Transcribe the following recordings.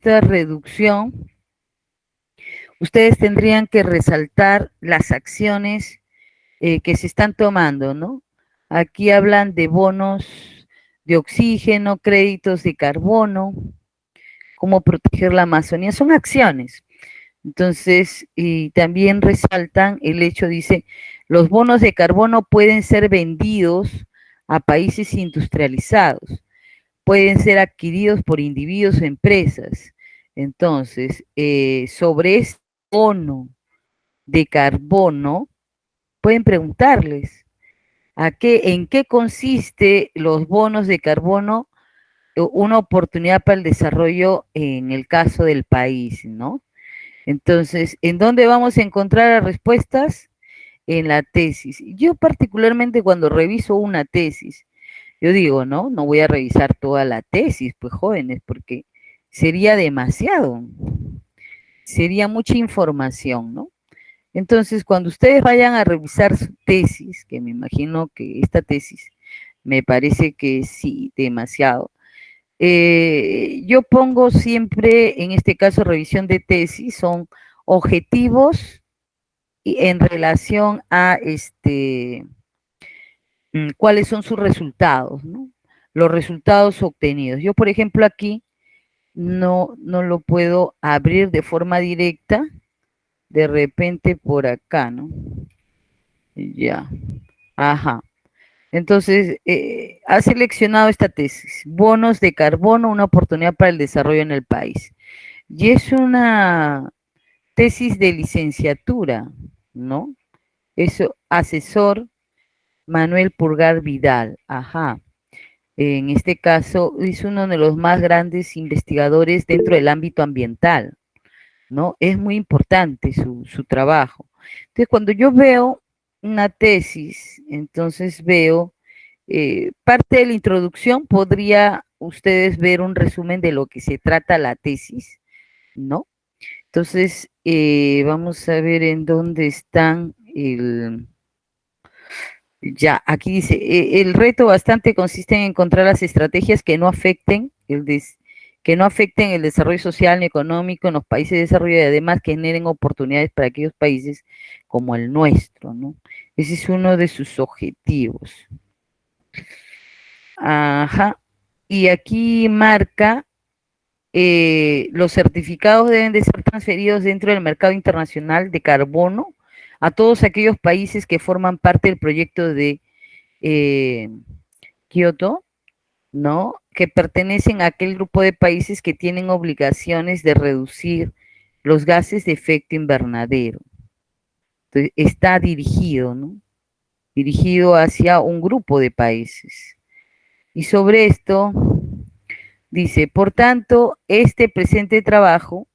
esta reducción, ustedes tendrían que resaltar las acciones que se están tomando, ¿no? Aquí hablan de bonos de oxígeno, créditos de carbono, cómo proteger la Amazonía, son acciones. Entonces, y también resaltan el hecho, dice, los bonos de carbono pueden ser vendidos a países industrializados, pueden ser adquiridos por individuos o empresas. Entonces, sobre este bono de carbono, pueden preguntarles en qué consiste los bonos de carbono, una oportunidad para el desarrollo en el caso del país, ¿no? Entonces, ¿en dónde vamos a encontrar las respuestas? En la tesis. Yo particularmente cuando reviso una tesis, yo digo, no, no voy a revisar toda la tesis, pues jóvenes, porque sería demasiado, sería mucha información, ¿no? Entonces, cuando ustedes vayan a revisar su tesis, que me imagino que esta tesis me parece que sí, demasiado, yo pongo siempre, en este caso, revisión de tesis, son objetivos en relación a cuáles son sus resultados, ¿no? Los resultados obtenidos. Yo, por ejemplo, aquí no lo puedo abrir de forma directa, de repente por acá, ¿no? Ya, ajá. Entonces, ha seleccionado esta tesis, bonos de carbono, una oportunidad para el desarrollo en el país. Y es una tesis de licenciatura, ¿no? Es asesor Manuel Purgar Vidal, ajá. En este caso, es uno de los más grandes investigadores dentro del ámbito ambiental, ¿no? Es muy importante su trabajo. Entonces, cuando yo veo una tesis, entonces veo parte de la introducción, podría ustedes ver un resumen de lo que se trata la tesis, ¿no? Entonces, vamos a ver en dónde están ya, aquí dice, el reto bastante consiste en encontrar las estrategias que no afecten que no afecten el desarrollo social y económico en los países de desarrollo y además que generen oportunidades para aquellos países como el nuestro, ¿no? Ese es uno de sus objetivos. Ajá. Y aquí marca, los certificados deben de ser transferidos dentro del mercado internacional de carbono a todos aquellos países que forman parte del proyecto de Kioto, ¿no? Que pertenecen a aquel grupo de países que tienen obligaciones de reducir los gases de efecto invernadero. Entonces, está dirigido, ¿no? Dirigido hacia un grupo de países. Y sobre esto dice, por tanto, este presente trabajo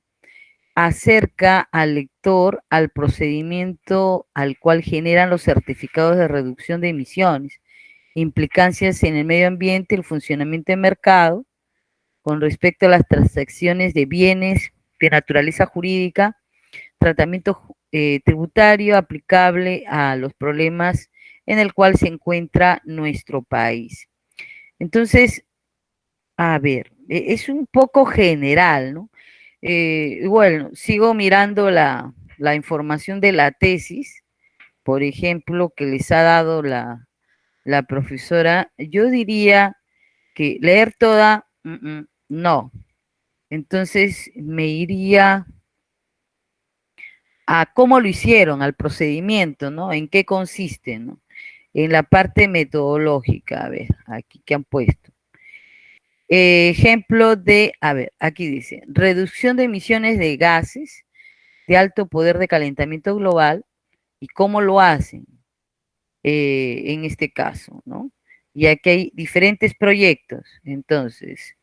acerca al lector al procedimiento al cual generan los certificados de reducción de emisiones, implicancias en el medio ambiente, el funcionamiento del mercado, con respecto a las transacciones de bienes de naturaleza jurídica, tratamiento tributario aplicable a los problemas en el cual se encuentra nuestro país. Entonces, a ver, es un poco general, ¿no? Bueno, sigo mirando la información de la tesis, por ejemplo, que les ha dado la profesora. Yo diría que leer toda, no. Entonces me iría a cómo lo hicieron, al procedimiento, ¿no? En qué consiste, ¿no? En la parte metodológica, a ver, aquí que han puesto. Ejemplo de, a ver, aquí dice, reducción de emisiones de gases de alto poder de calentamiento global y cómo lo hacen en este caso, ¿no? Y aquí hay diferentes proyectos. Entonces,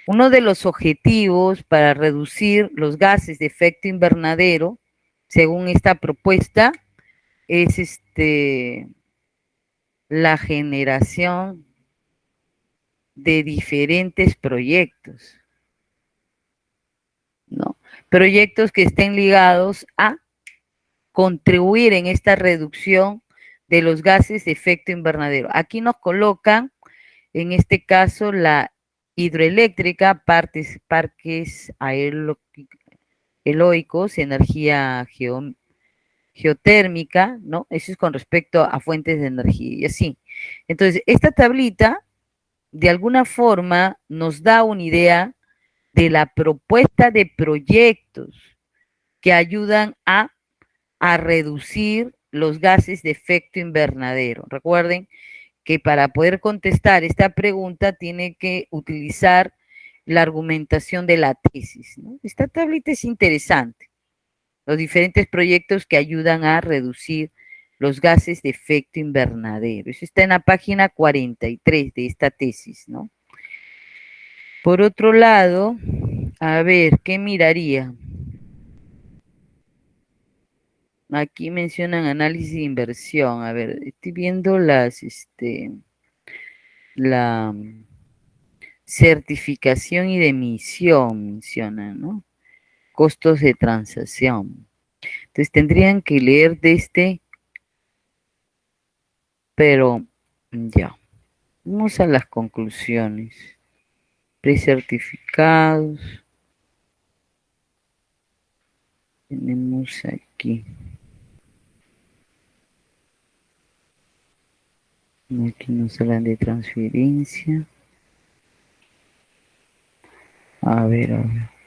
uno de los objetivos para reducir los gases de efecto invernadero, según esta propuesta, es la generación de diferentes proyectos, ¿no? Proyectos que estén ligados a contribuir en esta reducción de los gases de efecto invernadero. Aquí nos colocan, en este caso, la hidroeléctrica, parques eólicos, energía geotérmica, ¿no? Eso es con respecto a fuentes de energía y así. Entonces, esta tablita, de alguna forma, nos da una idea de la propuesta de proyectos que ayudan a reducir los gases de efecto invernadero. Recuerden que para poder contestar esta pregunta tiene que utilizar la argumentación de la tesis, ¿no? Esta tablita es interesante. Los diferentes proyectos que ayudan a reducir los gases de efecto invernadero. Eso está en la página 43 de esta tesis, ¿no? Por otro lado, a ver, ¿qué miraría? Aquí mencionan análisis de inversión. A ver, estoy viendo la certificación y de emisión, mencionan, ¿no? Costos de transacción. Entonces tendrían que leer de pero ya. Vamos a las conclusiones. Precertificados. Tenemos aquí. Aquí nos hablan de transferencia. A ver, a ver.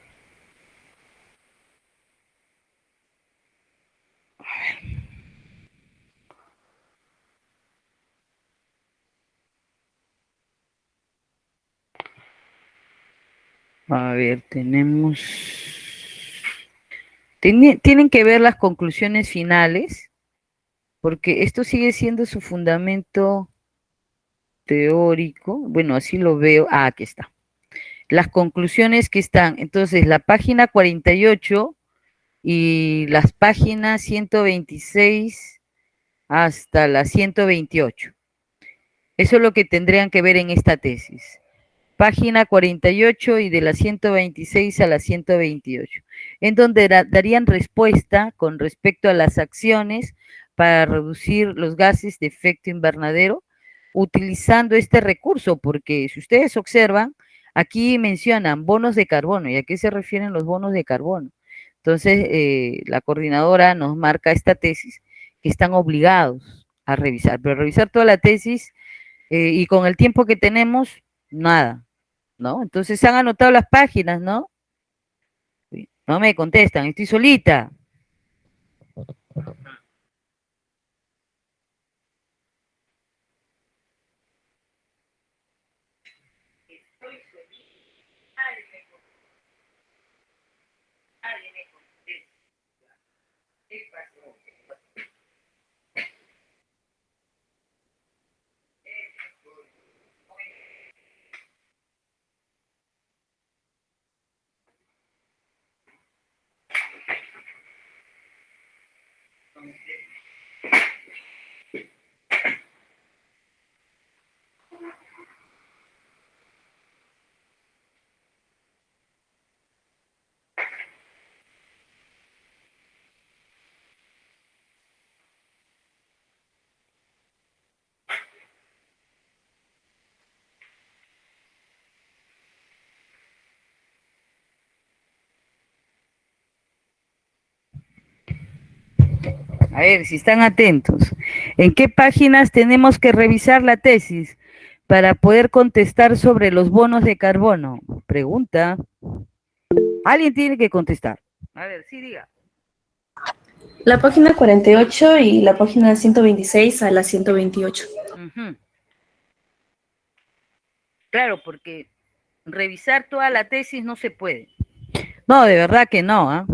A ver, tenemos... Tienen que ver las conclusiones finales, porque esto sigue siendo su fundamento teórico. Bueno, así lo veo. Ah, aquí está. Las conclusiones que están. Entonces, la página 48 y las páginas 126 hasta la 128. Eso es lo que tendrían que ver en esta tesis. Página 48 y de la 126 a la 128, en donde darían respuesta con respecto a las acciones para reducir los gases de efecto invernadero utilizando este recurso, porque si ustedes observan, aquí mencionan bonos de carbono. ¿Y a qué se refieren los bonos de carbono? Entonces, la coordinadora nos marca esta tesis que están obligados a revisar, pero revisar toda la tesis y con el tiempo que tenemos, nada, ¿no? Entonces se han anotado las páginas, ¿no? No me contestan, estoy solita. A ver, si están atentos. ¿En qué páginas tenemos que revisar la tesis para poder contestar sobre los bonos de carbono? Pregunta. Alguien tiene que contestar. A ver, sí, diga. La página 48 y la página 126 a la 128. Uh-huh. Claro, porque revisar toda la tesis no se puede. No, de verdad que no, ¿eh?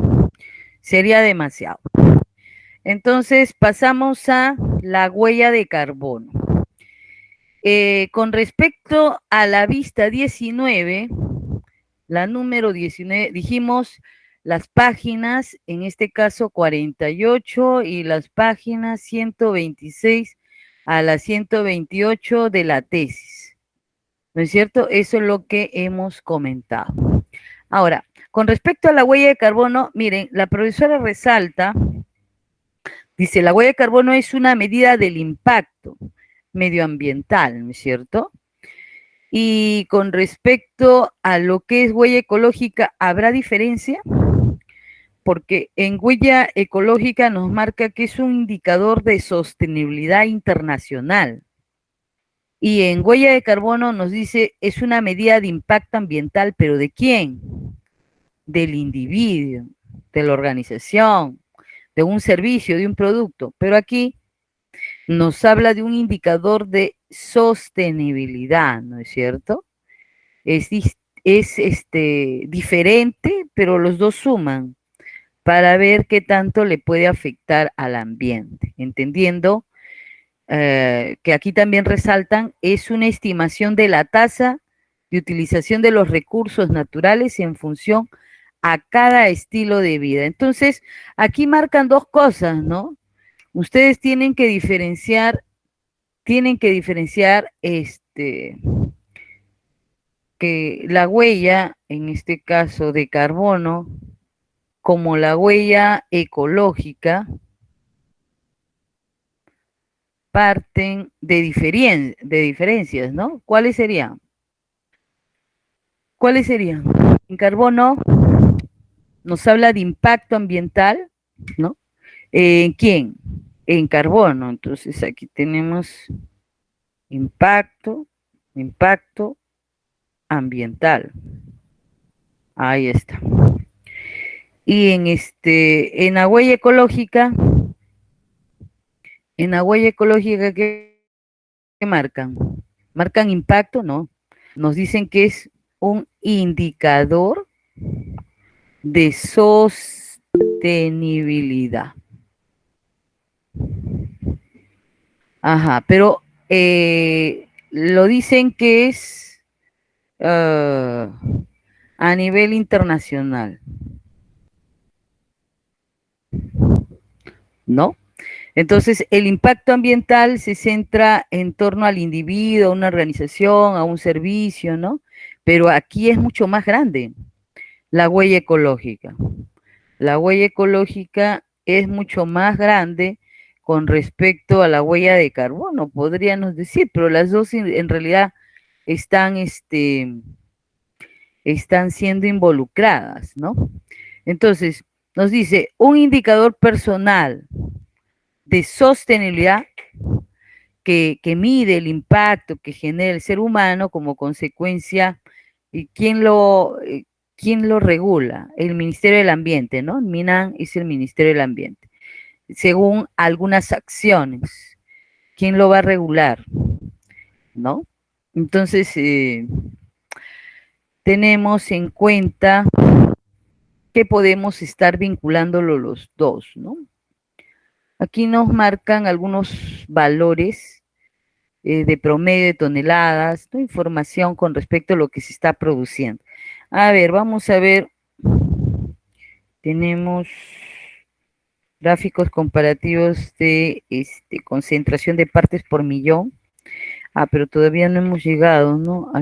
Sería demasiado. Entonces pasamos a la huella de carbono. Con respecto a la vista 19, la número 19, dijimos las páginas, en este caso 48 y las páginas 126 a la 128 de la tesis. ¿No es cierto? Eso es lo que hemos comentado. Ahora, con respecto a la huella de carbono, miren, la profesora resalta, dice, la huella de carbono es una medida del impacto medioambiental, ¿no es cierto? Y con respecto a lo que es huella ecológica, ¿habrá diferencia? Porque en huella ecológica nos marca que es un indicador de sostenibilidad internacional. Y en huella de carbono nos dice es una medida de impacto ambiental, pero ¿de quién? Del individuo, de la organización, de un servicio, de un producto. Pero aquí nos habla de un indicador de sostenibilidad, ¿no es cierto? Es, diferente, pero los dos suman para ver qué tanto le puede afectar al ambiente, entendiendo que aquí también resaltan, es una estimación de la tasa de utilización de los recursos naturales en función a cada estilo de vida. Entonces, aquí marcan dos cosas, ¿no? Ustedes tienen que diferenciar que la huella, en este caso de carbono, como la huella ecológica, parten de diferencias, ¿no? ¿Cuáles serían? ¿Cuáles serían? En carbono nos habla de impacto ambiental, ¿no? ¿En quién? En carbono. Entonces aquí tenemos impacto, impacto ambiental. Ahí está. Y en la huella ecológica, ¿qué marcan? ¿Marcan impacto? No. Nos dicen que es un indicador de sostenibilidad. Ajá, pero lo dicen que es a nivel internacional, ¿no? Entonces, el impacto ambiental se centra en torno al individuo, a una organización, a un servicio, ¿no? Pero aquí es mucho más grande la huella ecológica. La huella ecológica es mucho más grande con respecto a la huella de carbono, podríamos decir, pero las dos en realidad están, están siendo involucradas, ¿no? Entonces, nos dice, un indicador personal de sostenibilidad que mide el impacto que genera el ser humano como consecuencia, y quién lo regula, el Ministerio del Ambiente, ¿no? MINAM es el Ministerio del Ambiente, según algunas acciones. ¿Quién lo va a regular? ¿No? Entonces, tenemos en cuenta que podemos estar vinculándolo los dos, ¿no? Aquí nos marcan algunos valores de promedio de toneladas, ¿no? Información con respecto a lo que se está produciendo. A ver, vamos a ver, tenemos gráficos comparativos de concentración de partes por millón. Pero todavía no hemos llegado, ¿no? A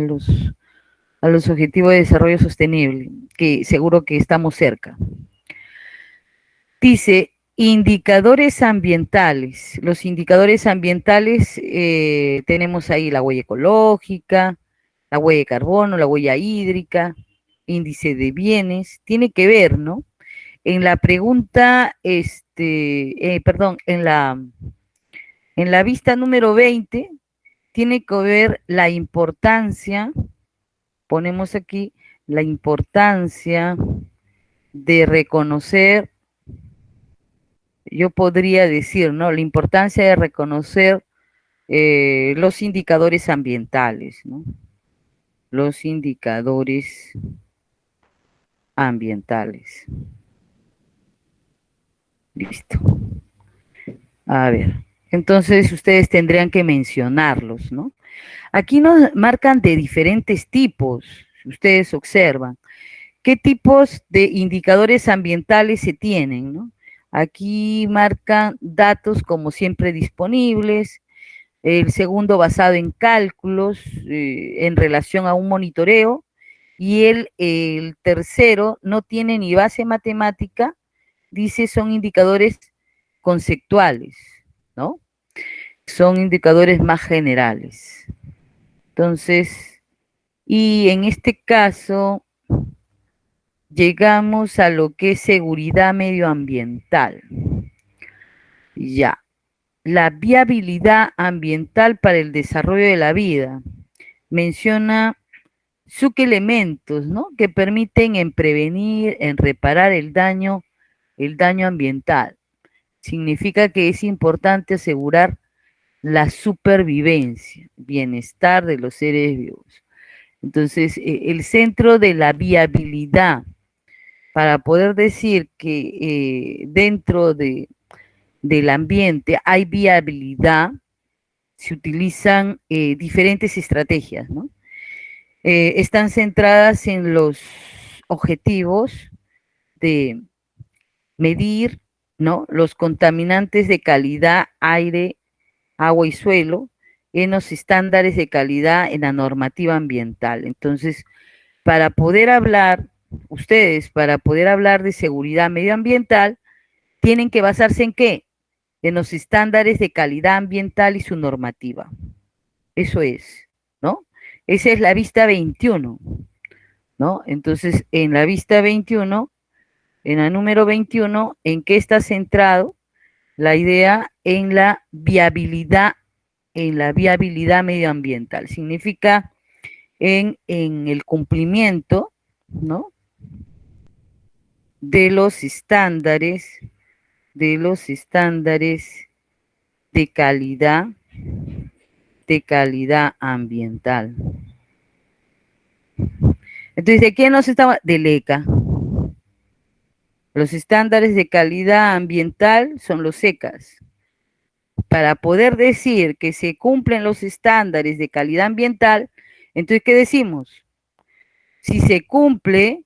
los objetivos de desarrollo sostenible, que seguro que estamos cerca. Dice, indicadores ambientales. Los indicadores ambientales, tenemos ahí la huella ecológica, la huella de carbono, la huella hídrica, índice de bienes, tiene que ver, ¿no? En la pregunta, perdón, en la vista número 20, tiene que ver la importancia, ponemos aquí, la importancia de reconocer, yo podría decir, ¿no? La importancia de reconocer los indicadores ambientales, ¿no? Los indicadores ambientales. Listo. A ver, entonces ustedes tendrían que mencionarlos, ¿no? Aquí nos marcan de diferentes tipos, si ustedes observan. ¿Qué tipos de indicadores ambientales se tienen, no? Aquí marcan datos como siempre disponibles, el segundo basado en cálculos en relación a un monitoreo, y el tercero no tiene ni base matemática, dice son indicadores conceptuales, ¿no? Son indicadores más generales. Entonces, Y en este caso, llegamos a lo que es seguridad medioambiental. Ya, la viabilidad ambiental para el desarrollo de la vida. Menciona elementos, ¿no? Que permiten en prevenir, en reparar el daño ambiental. Significa que es importante asegurar la supervivencia, bienestar de los seres vivos. Entonces, el centro de la viabilidad, para poder decir que dentro del ambiente hay viabilidad, se utilizan diferentes estrategias, ¿no? Están centradas en los objetivos de medir, ¿no? Los contaminantes de calidad, aire, agua y suelo, en los estándares de calidad en la normativa ambiental. Entonces, para poder hablar, ustedes, para poder hablar de seguridad medioambiental, tienen que basarse en qué? En los estándares de calidad ambiental y su normativa. Eso es, ¿no? Esa es la vista 21, ¿no? Entonces, en la vista 21, en la número 21, ¿en qué está centrado la idea? En la viabilidad medioambiental. Significa en el cumplimiento, ¿no? De los estándares, de calidad ambiental. Entonces, ¿de qué nos estamos? Del ECA. Los estándares de calidad ambiental son los ECAs. Para poder decir que se cumplen los estándares de calidad ambiental, entonces, ¿qué decimos? Si se cumple,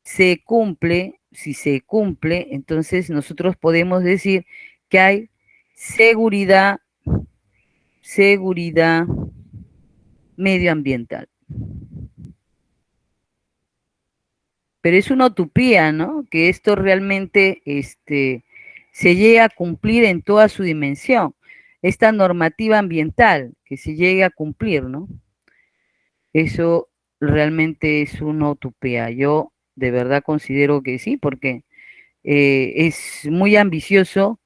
si se cumple, entonces nosotros podemos decir que hay seguridad medioambiental. Pero es una utopía, ¿no? Que esto realmente se llegue a cumplir en toda su dimensión. Esta normativa ambiental, que se llegue a cumplir, ¿no? Eso realmente es una utopía. Yo de verdad considero que sí, porque es muy ambicioso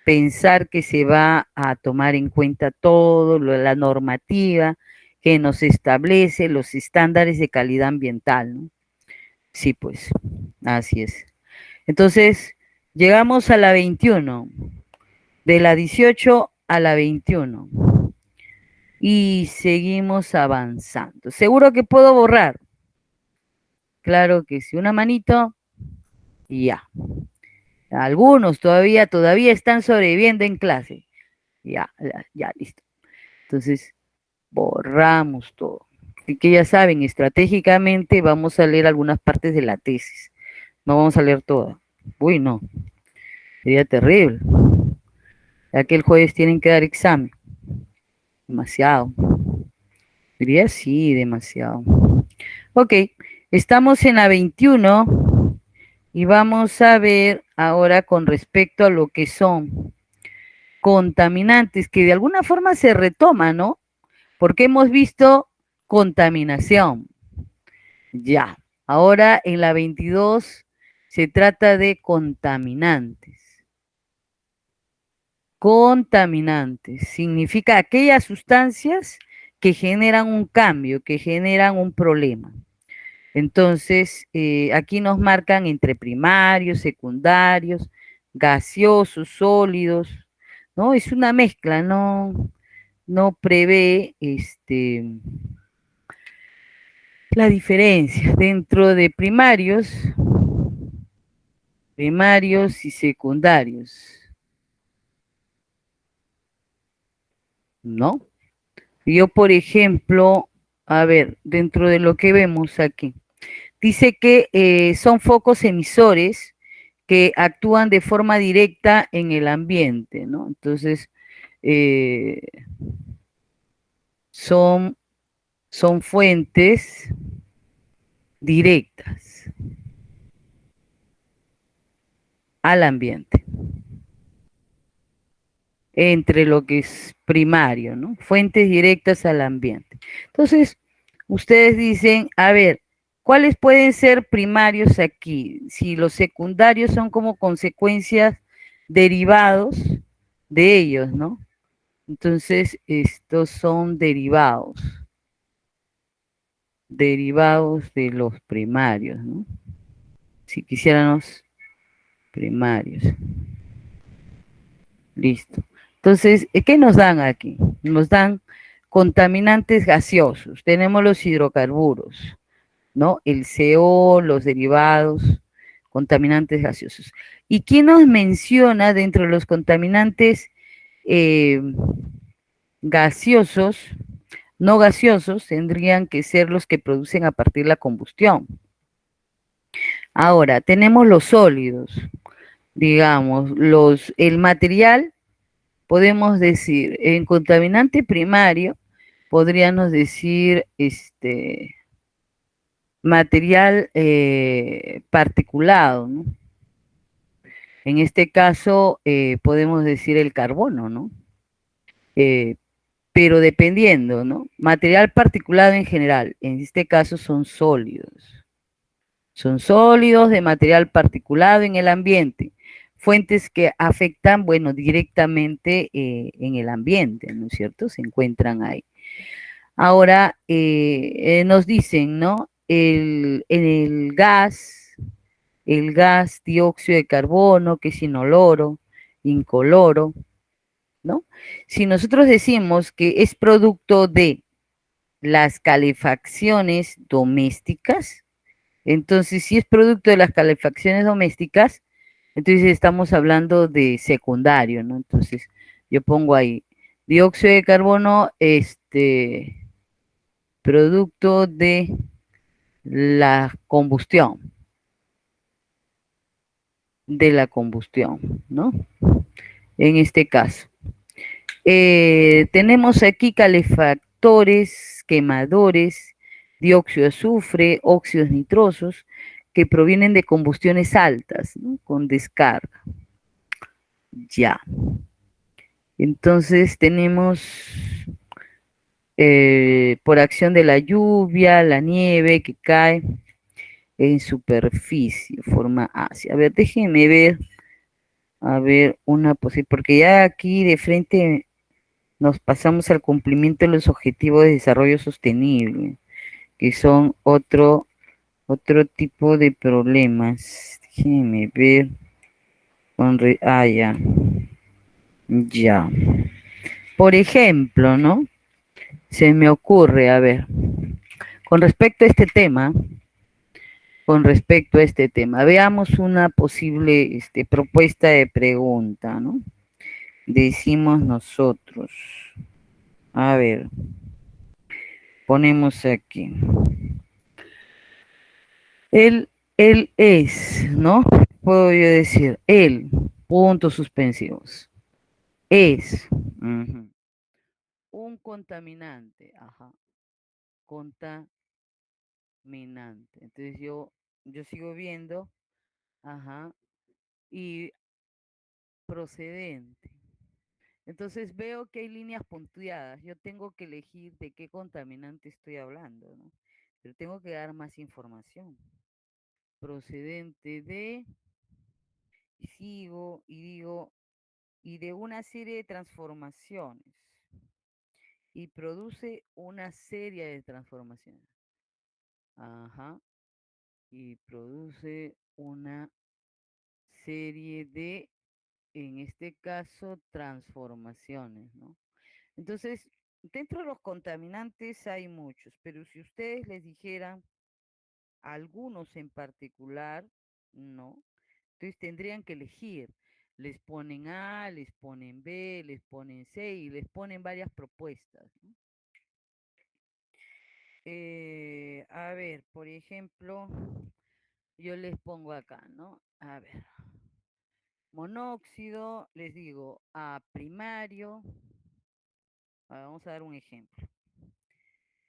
pensar que se va a tomar en cuenta todo, la normativa que nos establece los estándares de calidad ambiental, ¿no? Sí, pues, así es. Entonces, llegamos a la 21, de la 18 a la 21, y seguimos avanzando. ¿Seguro que puedo borrar? Claro que sí, una manito y ya. Algunos todavía están sobreviviendo en clase. Ya, listo. Entonces, borramos todo. Y que ya saben, estratégicamente vamos a leer algunas partes de la tesis. No vamos a leer toda. Uy, no, sería terrible. Ya que el jueves tienen que dar examen. Demasiado. Diría sí, demasiado. Ok, estamos en la 21 y vamos a ver ahora con respecto a lo que son contaminantes, que de alguna forma se retoma, ¿no? Porque hemos visto contaminación. Ya. Ahora en la 22 se trata de contaminantes. Contaminantes significa aquellas sustancias que generan un cambio, que generan un problema. Entonces, aquí nos marcan entre primarios, secundarios, gaseosos, sólidos, ¿no? Es una mezcla, no prevé la diferencia dentro de primarios y secundarios, ¿no? Yo, por ejemplo, a ver, dentro de lo que vemos aquí, dice que son focos emisores que actúan de forma directa en el ambiente, ¿no? Entonces, eh, son, son fuentes directas al ambiente, entre lo que es primario, ¿no? Fuentes directas al ambiente. Entonces, ustedes dicen, a ver, ¿cuáles pueden ser primarios aquí? Si los secundarios son como consecuencias derivados de ellos, ¿no? Entonces, estos son derivados de los primarios, ¿no? Si quisiéramos primarios. Listo. Entonces, ¿qué nos dan aquí? Nos dan contaminantes gaseosos. Tenemos los hidrocarburos, ¿no? El CO, los derivados, contaminantes gaseosos. ¿Y quién nos menciona dentro de los contaminantes eh, gaseosos? No gaseosos tendrían que ser los que producen a partir de la combustión. Ahora, tenemos los sólidos, digamos, el material, podemos decir, en contaminante primario, podríamos decir, material particulado, ¿no? En este caso, podemos decir el carbono, ¿no? Eh, pero dependiendo, ¿no? Material particulado en general, en este caso son sólidos. Son sólidos de material particulado en el ambiente. Fuentes que afectan, bueno, directamente en el ambiente, ¿no es cierto? Se encuentran ahí. Ahora, nos dicen, ¿no? El gas dióxido de carbono, que es inoloro, incoloro, ¿no? Si nosotros decimos que es producto de las calefacciones domésticas, entonces si es producto de las calefacciones domésticas, entonces estamos hablando de secundario, ¿no? Entonces yo pongo ahí dióxido de carbono, producto de la combustión, ¿no? En este caso. Tenemos aquí calefactores, quemadores, dióxido de azufre, óxidos nitrosos, que provienen de combustiones altas, ¿no? Con descarga. Ya. Entonces tenemos por acción de la lluvia, la nieve que cae en superficie, forma ácida. A ver, déjenme ver, a ver, una posible, porque ya aquí de frente nos pasamos al cumplimiento de los objetivos de desarrollo sostenible, que son otro tipo de problemas. Déjenme ver. Ya. Ya. Por ejemplo, ¿no? Se me ocurre, a ver, con respecto a este tema, veamos una posible propuesta de pregunta, ¿no? Decimos nosotros. A ver, ponemos aquí. Él es, ¿no? Puedo yo decir, él, puntos suspensivos, es un contaminante, ajá, contaminante. Entonces yo sigo viendo, ajá, y procedente. Entonces veo que hay líneas punteadas. Yo tengo que elegir de qué contaminante estoy hablando, ¿no? Pero tengo que dar más información. Procedente de, y sigo y digo, y de una serie de transformaciones. Y produce una serie de transformaciones. Ajá. Y produce una serie de, en este caso, transformaciones, ¿no? Entonces, dentro de los contaminantes hay muchos, pero si ustedes les dijeran algunos en particular, no. Entonces tendrían que elegir. Les ponen A, les ponen B, les ponen C y les ponen varias propuestas, ¿no? A ver, por ejemplo, yo les pongo acá, ¿no? A ver, monóxido, les digo A primario. Vamos a dar un ejemplo.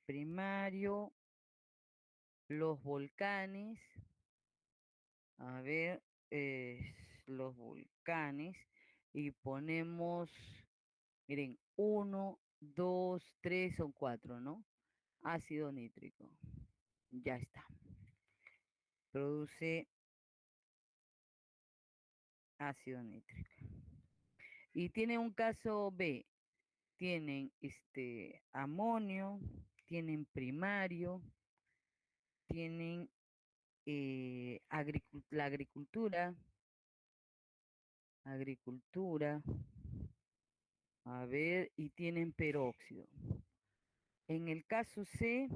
Primario, los volcanes. A ver, los volcanes. Y ponemos, miren, uno, dos, tres o cuatro, ¿no? ácido nítrico. Ya está. Produce ácido nítrico. Y tiene un caso B. Tienen amonio, tienen primario, tienen la agricultura, a ver, y tienen peróxido. En el caso C,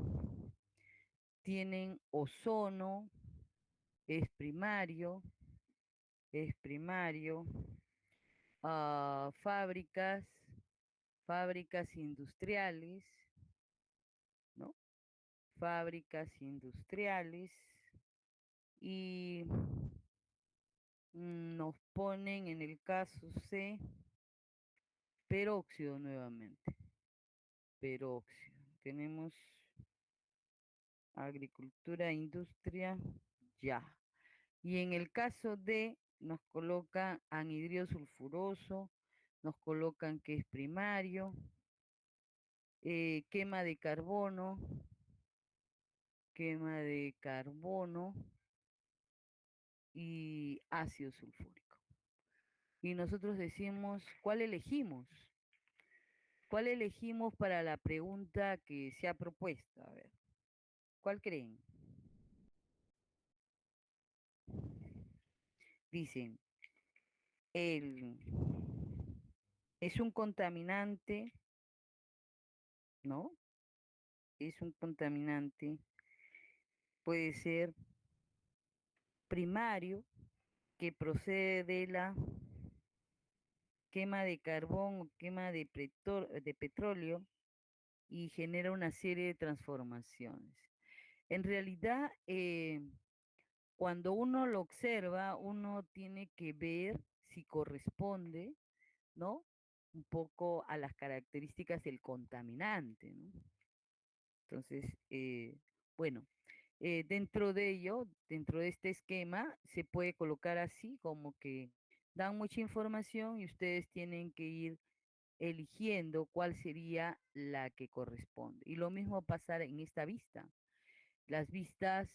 tienen ozono, es primario, fábricas, fábricas industriales, ¿no? Fábricas industriales y nos ponen en el caso C peróxido nuevamente. Peróxido. Tenemos agricultura, industria, ya. Y en el caso D nos colocan anhidrido sulfuroso, nos colocan que es primario, quema de carbono, y ácido sulfúrico. Y nosotros decimos, ¿cuál elegimos? ¿Cuál elegimos para la pregunta que se ha propuesto? A ver, ¿cuál creen? Dicen, el, es un contaminante, ¿no? Es un contaminante, puede ser primario, que procede de la quema de carbón o quema de petróleo y genera una serie de transformaciones. En realidad, cuando uno lo observa, uno tiene que ver si corresponde, ¿no? Un poco a las características del contaminante, ¿no? Entonces, bueno, dentro de ello, dentro de este esquema, se puede colocar así como que dan mucha información y ustedes tienen que ir eligiendo cuál sería la que corresponde. Y lo mismo pasar en esta vista. Las vistas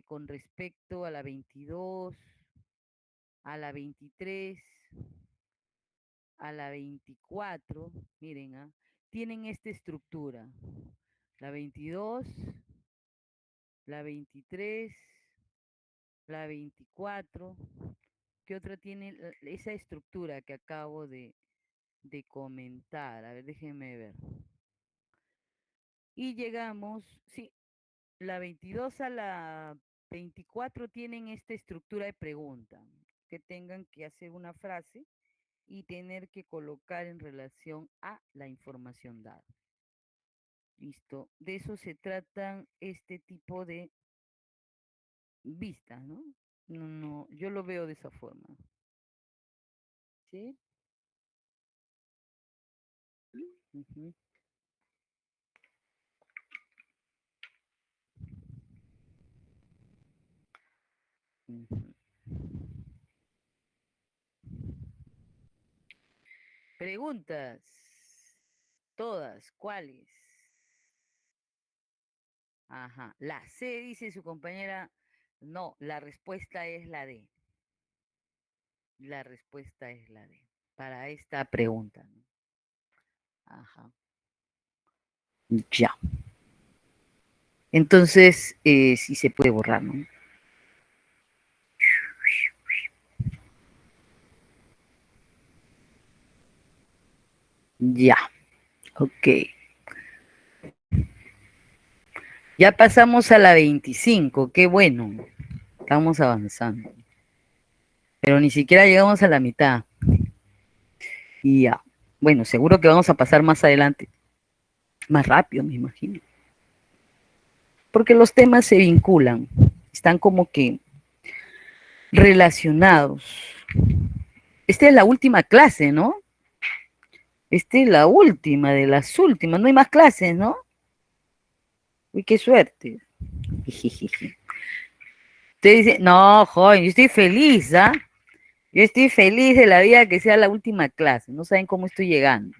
con respecto a la 22, a la 23, a la 24, miren, tienen esta estructura. La 22, la 23, la 24. ¿Qué otra tiene esa estructura que acabo de comentar? A ver, déjenme ver. Y llegamos, sí, la 22 a la 24 tienen esta estructura de pregunta, que tengan que hacer una frase y tener que colocar en relación a la información dada. Listo. De eso se tratan este tipo de vistas, ¿no? No, no, yo lo veo de esa forma. ¿Sí? Ujú, ujú. Preguntas. Todas. ¿Cuáles? Ajá. La C dice su compañera. No, la respuesta es la D. La respuesta es la D. Para esta pregunta, ¿no? Ajá. Ya. Entonces, sí se puede borrar, ¿no? Ya. Ok. Ya pasamos a la 25. Qué bueno. Estamos avanzando. Pero ni siquiera llegamos a la mitad. Y ya. Bueno, seguro que vamos a pasar más adelante. Más rápido, me imagino. Porque los temas se vinculan. Están como que relacionados. Esta es la última clase, ¿no? Esta es la última de las últimas. No hay más clases, ¿no? Uy, qué suerte. Usted dice, no, joven, yo estoy feliz, ¿ah? Yo estoy feliz de la vida que sea la última clase. No saben cómo estoy llegando.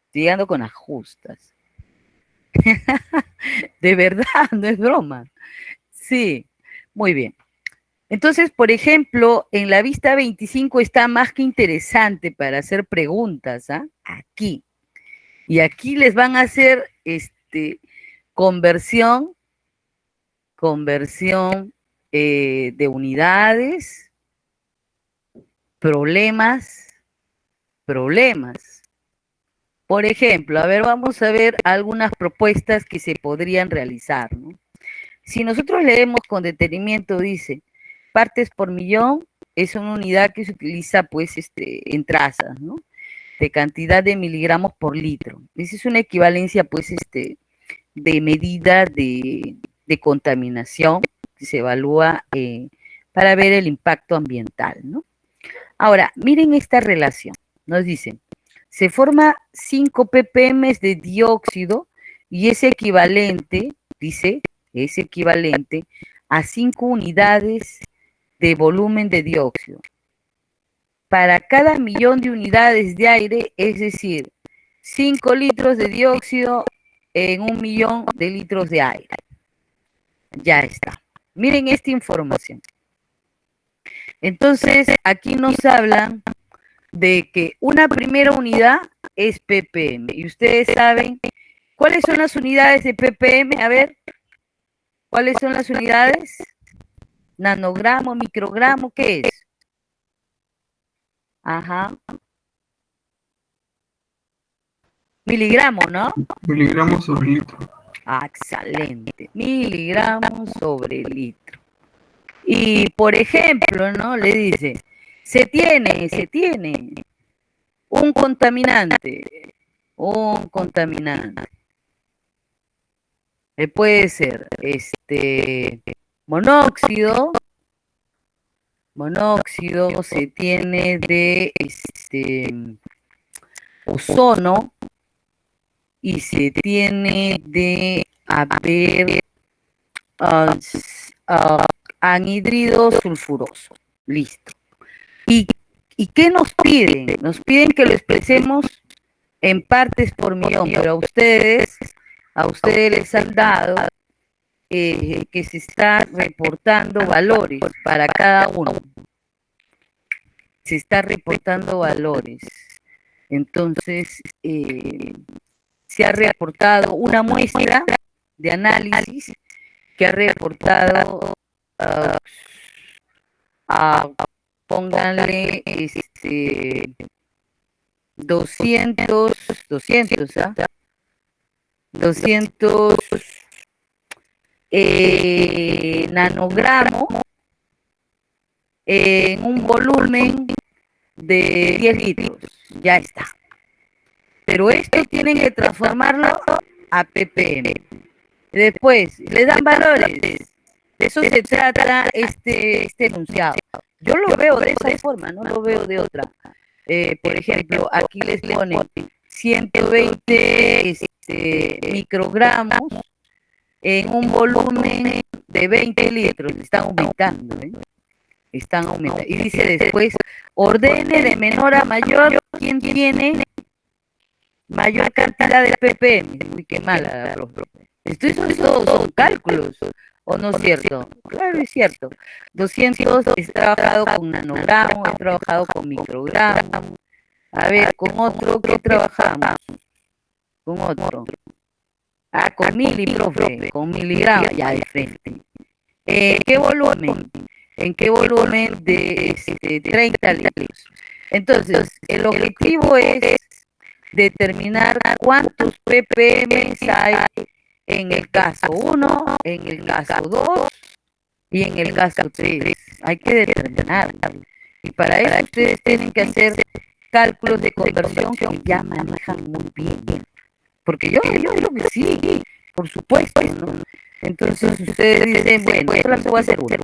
Estoy llegando con ajustas. De verdad, no es broma. Sí, muy bien. Entonces, por ejemplo, en la vista 25 está más que interesante para hacer preguntas, ¿ah? Aquí. Y aquí les van a hacer conversión, conversión de unidades, problemas, problemas. Por ejemplo, a ver, vamos a ver algunas propuestas que se podrían realizar, ¿no? Si nosotros leemos con detenimiento, dice, partes por millón es una unidad que se utiliza, pues, en trazas, ¿no? De cantidad de miligramos por litro. Esa es una equivalencia, pues, de medida de contaminación que se evalúa para ver el impacto ambiental, ¿no? Ahora, miren esta relación. Nos dicen, se forma 5 ppm de dióxido y es equivalente, dice, es equivalente a 5 unidades de volumen de dióxido. Para cada millón de unidades de aire, es decir, 5 litros de dióxido en 1 millón de litros de aire. Ya está. Miren esta información. Entonces, aquí nos hablan de que una primera unidad es ppm. Y ustedes saben, ¿cuáles son las unidades de ppm? A ver, ¿cuáles son las unidades? Nanogramo, microgramo, ¿qué es? Ajá. Miligramo, ¿no? Miligramos sobre litro. Ah, excelente. Miligramos sobre litro. Y, por ejemplo, ¿no? Le dice, se tiene un contaminante. Puede ser monóxido se tiene de ozono y se tiene de anhídrido sulfuroso. Listo. ¿Y qué nos piden? Nos piden que lo expresemos en partes por millón, pero a ustedes les han dado que se está reportando valores para cada uno. Se está reportando valores. Entonces, se ha reportado una muestra de análisis que ha reportado, pónganle, 200 nanogramos en un volumen de 10 litros. Ya está. Pero esto tienen que transformarlo a ppm. Después, le dan valores. De eso se trata este enunciado. Yo lo veo de esa forma, no lo veo de otra. Por ejemplo, aquí les ponen 120 microgramos en un volumen de 20 litros. Están aumentando, ¿eh? Están aumentando. Y dice después, ordene de menor a mayor quién tiene mayor cantidad de ppm. Uy, qué mala. Estos son cálculos, ¿o no es cierto? Claro, es cierto. 200, he trabajado con nanogramos, he trabajado con microgramos. A ver, con otro, ¿qué trabajamos? Con otro. Ah, con mili, profe, con miligramos, ya de frente. ¿Qué volumen? ¿En qué volumen de 30 litros? Entonces, el objetivo es determinar cuántos ppm hay en el caso 1, en el caso 2 y en el caso 3. Hay que determinar. Y para eso ustedes tienen que hacer cálculos de conversión que ya manejan muy bien. Porque yo creo que sí, por supuesto, ¿no? Entonces ustedes dicen, bueno, solamente voy a hacer uno.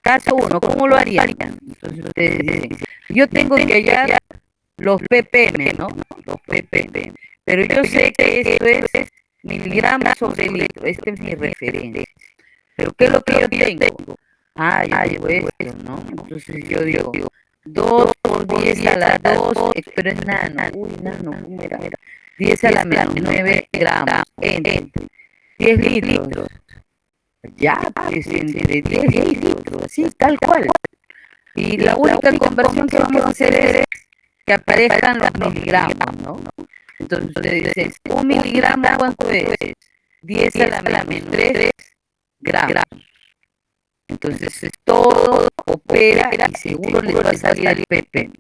Caso 1, ¿cómo lo harían? Entonces ustedes dicen, yo tengo que hallar los ppm, ¿no? Los ppm. Pero yo sé que esto es miligramos sobre litro. Esta es mi referencia. Pero ¿qué es lo que yo tengo? Ah, yo digo esto, ¿no? Entonces yo digo 2 por 10 a la 2, pero es nano. Uy, nano, mira. 10 a la menos 9 gramos, entre 10 litros, ya, pues entre 10 litros, así, tal cual. Y la única conversión que vamos a hacer es que aparezcan los miligramos, ¿no? Entonces ustedes dicen, un miligramo, ¿cuánto es? 10 a la menos 3 gramos. Entonces todo opera y seguro les va a salir el PP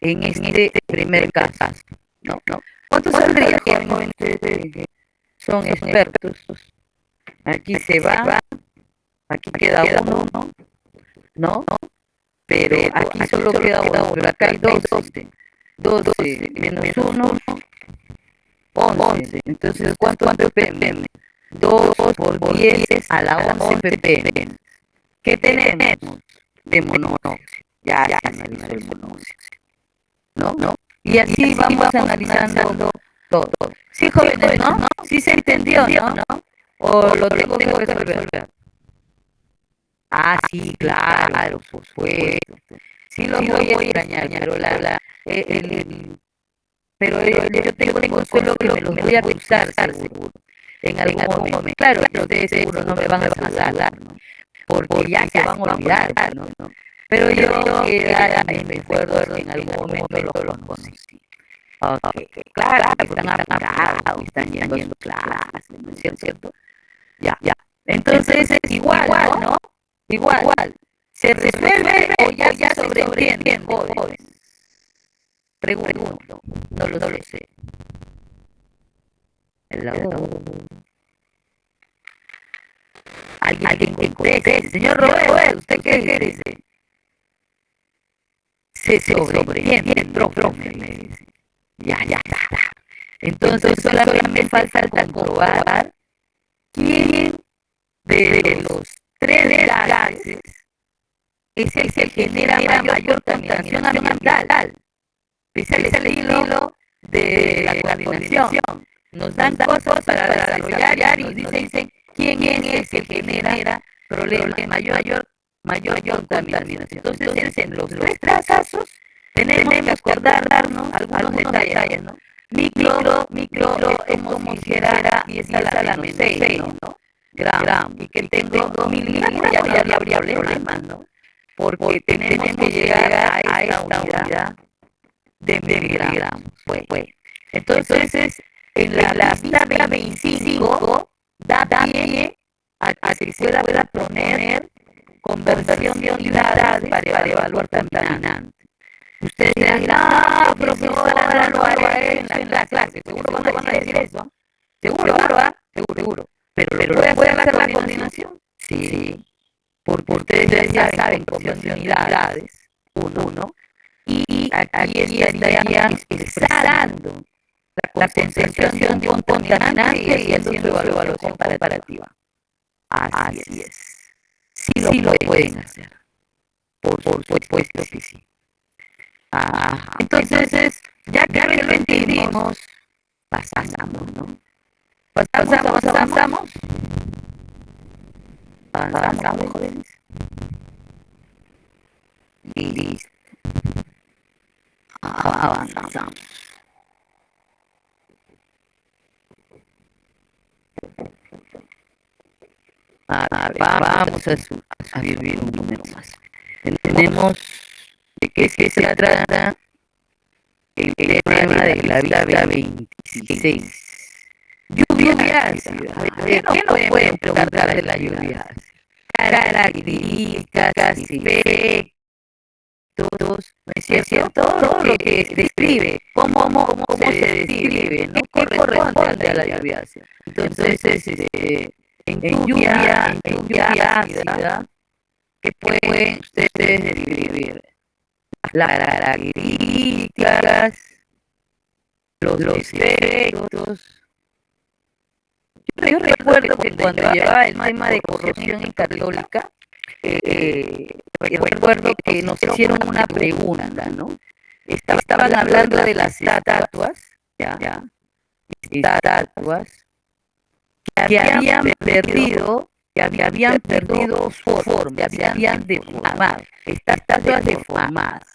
en este primer caso, ¿no? ¿Cuánto saldría, joven? Ustedes son expertos. Aquí se va, aquí queda uno, ¿no? Pero aquí solo queda uno, pero acá hay 12. 12 menos 1, 11. Entonces, ¿cuánto ppm? 2 por 10 a la 11 ppm. ¿Qué tenemos? De monóxido. Ya se analizó el monóxido, ¿no? Y así vamos analizando todo. Sí, jóvenes, ¿no? Sí se entendió, ¿no? O lo tengo que resolver. Ah, sí, claro, por supuesto. Sí lo voy a extrañar, pero yo tengo el consuelo que me los voy a cruzar, seguro, en algún momento. Claro, que ustedes seguro no me van a saludar, ¿no? Porque ya se van a olvidar, ¿no? Pero yo en mi recuerdo en algún momento los conocí. Ok, claro, que están apagados, están yendo a su clase, ¿no es cierto? Ya. Entonces es igual, ¿no? Igual. ¿Se resuelve o ya se sobreentiende, joven? Pregunto, no lo sé. Alguien que conteste. Señor Robert, ¿usted qué dice? Se sobreentiende, profe, me dice. Ya. Entonces solamente me falta comprobar quién de los tres gases es el que genera mayor contaminación ambiental. Es el estilo de la coordinación. Nos dan cosas para desarrollar y dicen quién es el que genera problemas de mayor contaminación. Entonces, en los tres casos tenemos que acordarnos algunos detalles, ¿no? Micro es como si era 10 a la menos 6, ¿no? Gramos. Y que tengo miligramos, ya habría problemas, ¿no? Porque tenemos que llegar a esta unidad de miligramos. Pues. Entonces, en la tabla 25 da pie a que se pueda poner conversión de unidades para evaluar contaminantes. Ustedes dirán, profesora, lo haré en la clase. Seguro van a decir eso. Seguro. Pero ¿puede hacer la combinación? Sí. Porque ustedes ya saben conversión de unidades. Uno. Y aquí estarían expresando la concentración de un contaminante y haciendo su evaluación comparativa. Así es. Sí lo pueden hacer. Por supuesto que sí. Entonces, ya que lo entendimos, pasamos, ¿no? Avanzamos, jóvenes. Listo. Avanzamos. Vamos a vivir un número más. Tenemos de qué se trata el tema de la vida 26. Lluvia ácida. ¿Qué nos pueden preguntar de la lluvia ácida? Características, efectos, ¿no es cierto? Todo lo que describe, cómo se describe, ¿no? ¿Qué corresponde a la lluvia ácida? Entonces, en lluvia ácida, ¿qué pueden ustedes describir? Las características, los efectos. Yo recuerdo que cuando llevaba el tema de corrosión en Católica, recuerdo que nos hicieron una pregunta, ¿no? Estaban hablando de las estatuas, estatuas que habían perdido su forma, se habían deformado, estatuas deformadas.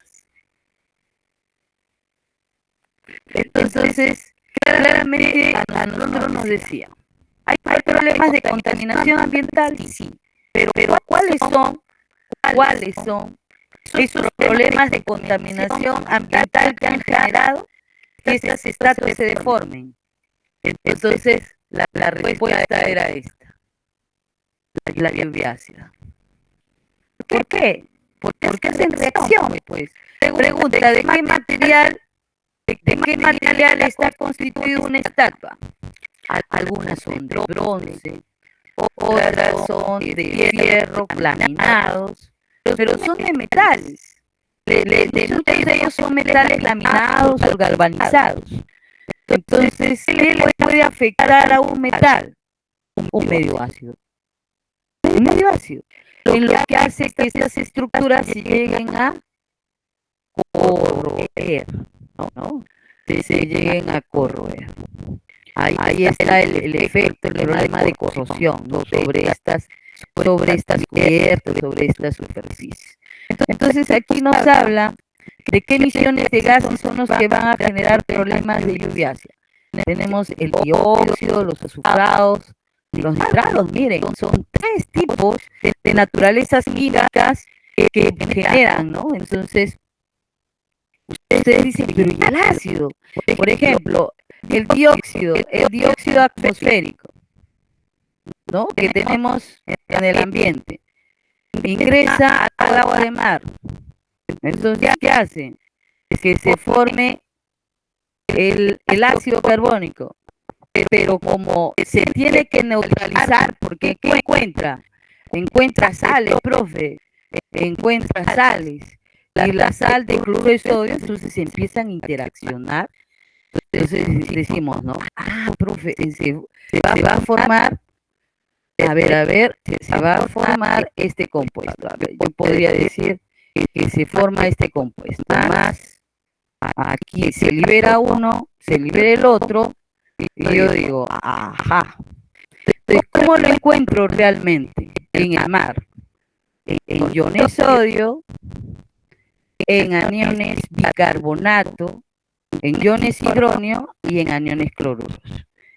Entonces, claramente a nosotros nos decía, hay problemas de contaminación ambiental, sí, pero ¿cuáles son esos problemas de contaminación ambiental que han generado que esas estratos se deformen? Entonces, la respuesta era esta, la lluvia ácida. ¿Por qué? Porque hacen reacción, pues. Pregunta, ¿de qué material está constituida una estatua? Algunas son de bronce, otras son de fierro laminados, pero son de metales. Muchos de ellos son metales laminados o galvanizados. Entonces, ¿qué le puede afectar a un metal? Un medio ácido. Un medio ácido. En lo que hace que estas estructuras se lleguen a corroer, ¿no? Que se lleguen a corroer. Ahí está el efecto, el problema de corrosión, ¿no? sobre estas cubiertas, sobre estas superficies. Entonces aquí nos habla de qué emisiones de gases son los que van a generar problemas de lluvia ácida. Tenemos el dióxido, los azufrados, los nitrados. Miren, son 3 tipos de naturalezas químicas que generan, ¿no? Entonces, ustedes dicen, pero ¿y el ácido? Por ejemplo, el dióxido atmosférico, ¿no? Que tenemos en el ambiente, ingresa al agua de mar. Entonces, ¿qué hace? Es que se forme el ácido carbónico, pero como se tiene que neutralizar, porque ¿qué encuentra? Encuentra sales, profe, encuentra sales, y la sal de cloruro de sodio, entonces empiezan a interaccionar. Entonces decimos, ¿no? Ah, profe, se va a formar, a ver, se va a formar este compuesto. A ver, yo podría decir que se forma este compuesto. Más, aquí se libera uno, se libera el otro, y yo digo, ajá. Entonces, ¿cómo lo encuentro realmente? En el mar, en iones sodio, en aniones bicarbonato, en iones hidronio y en aniones cloruros.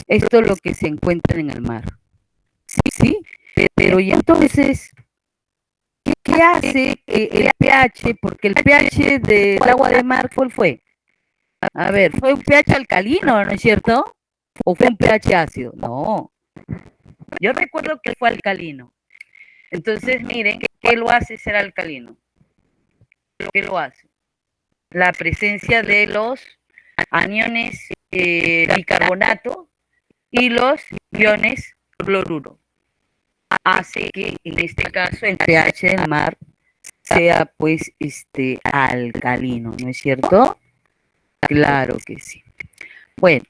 Esto es lo que se encuentra en el mar. ¿Sí? Pero y entonces, ¿qué hace el pH? Porque el pH del agua de mar, ¿cuál fue? A ver, ¿fue un pH alcalino, no es cierto? ¿O fue un pH ácido? No. Yo recuerdo que fue alcalino. Entonces, miren, ¿qué lo hace ser alcalino? ¿Qué lo hace? La presencia de los aniones bicarbonato y los iones cloruro hace que en este caso el pH del mar sea pues alcalino, ¿no es cierto? Claro que sí. Bueno,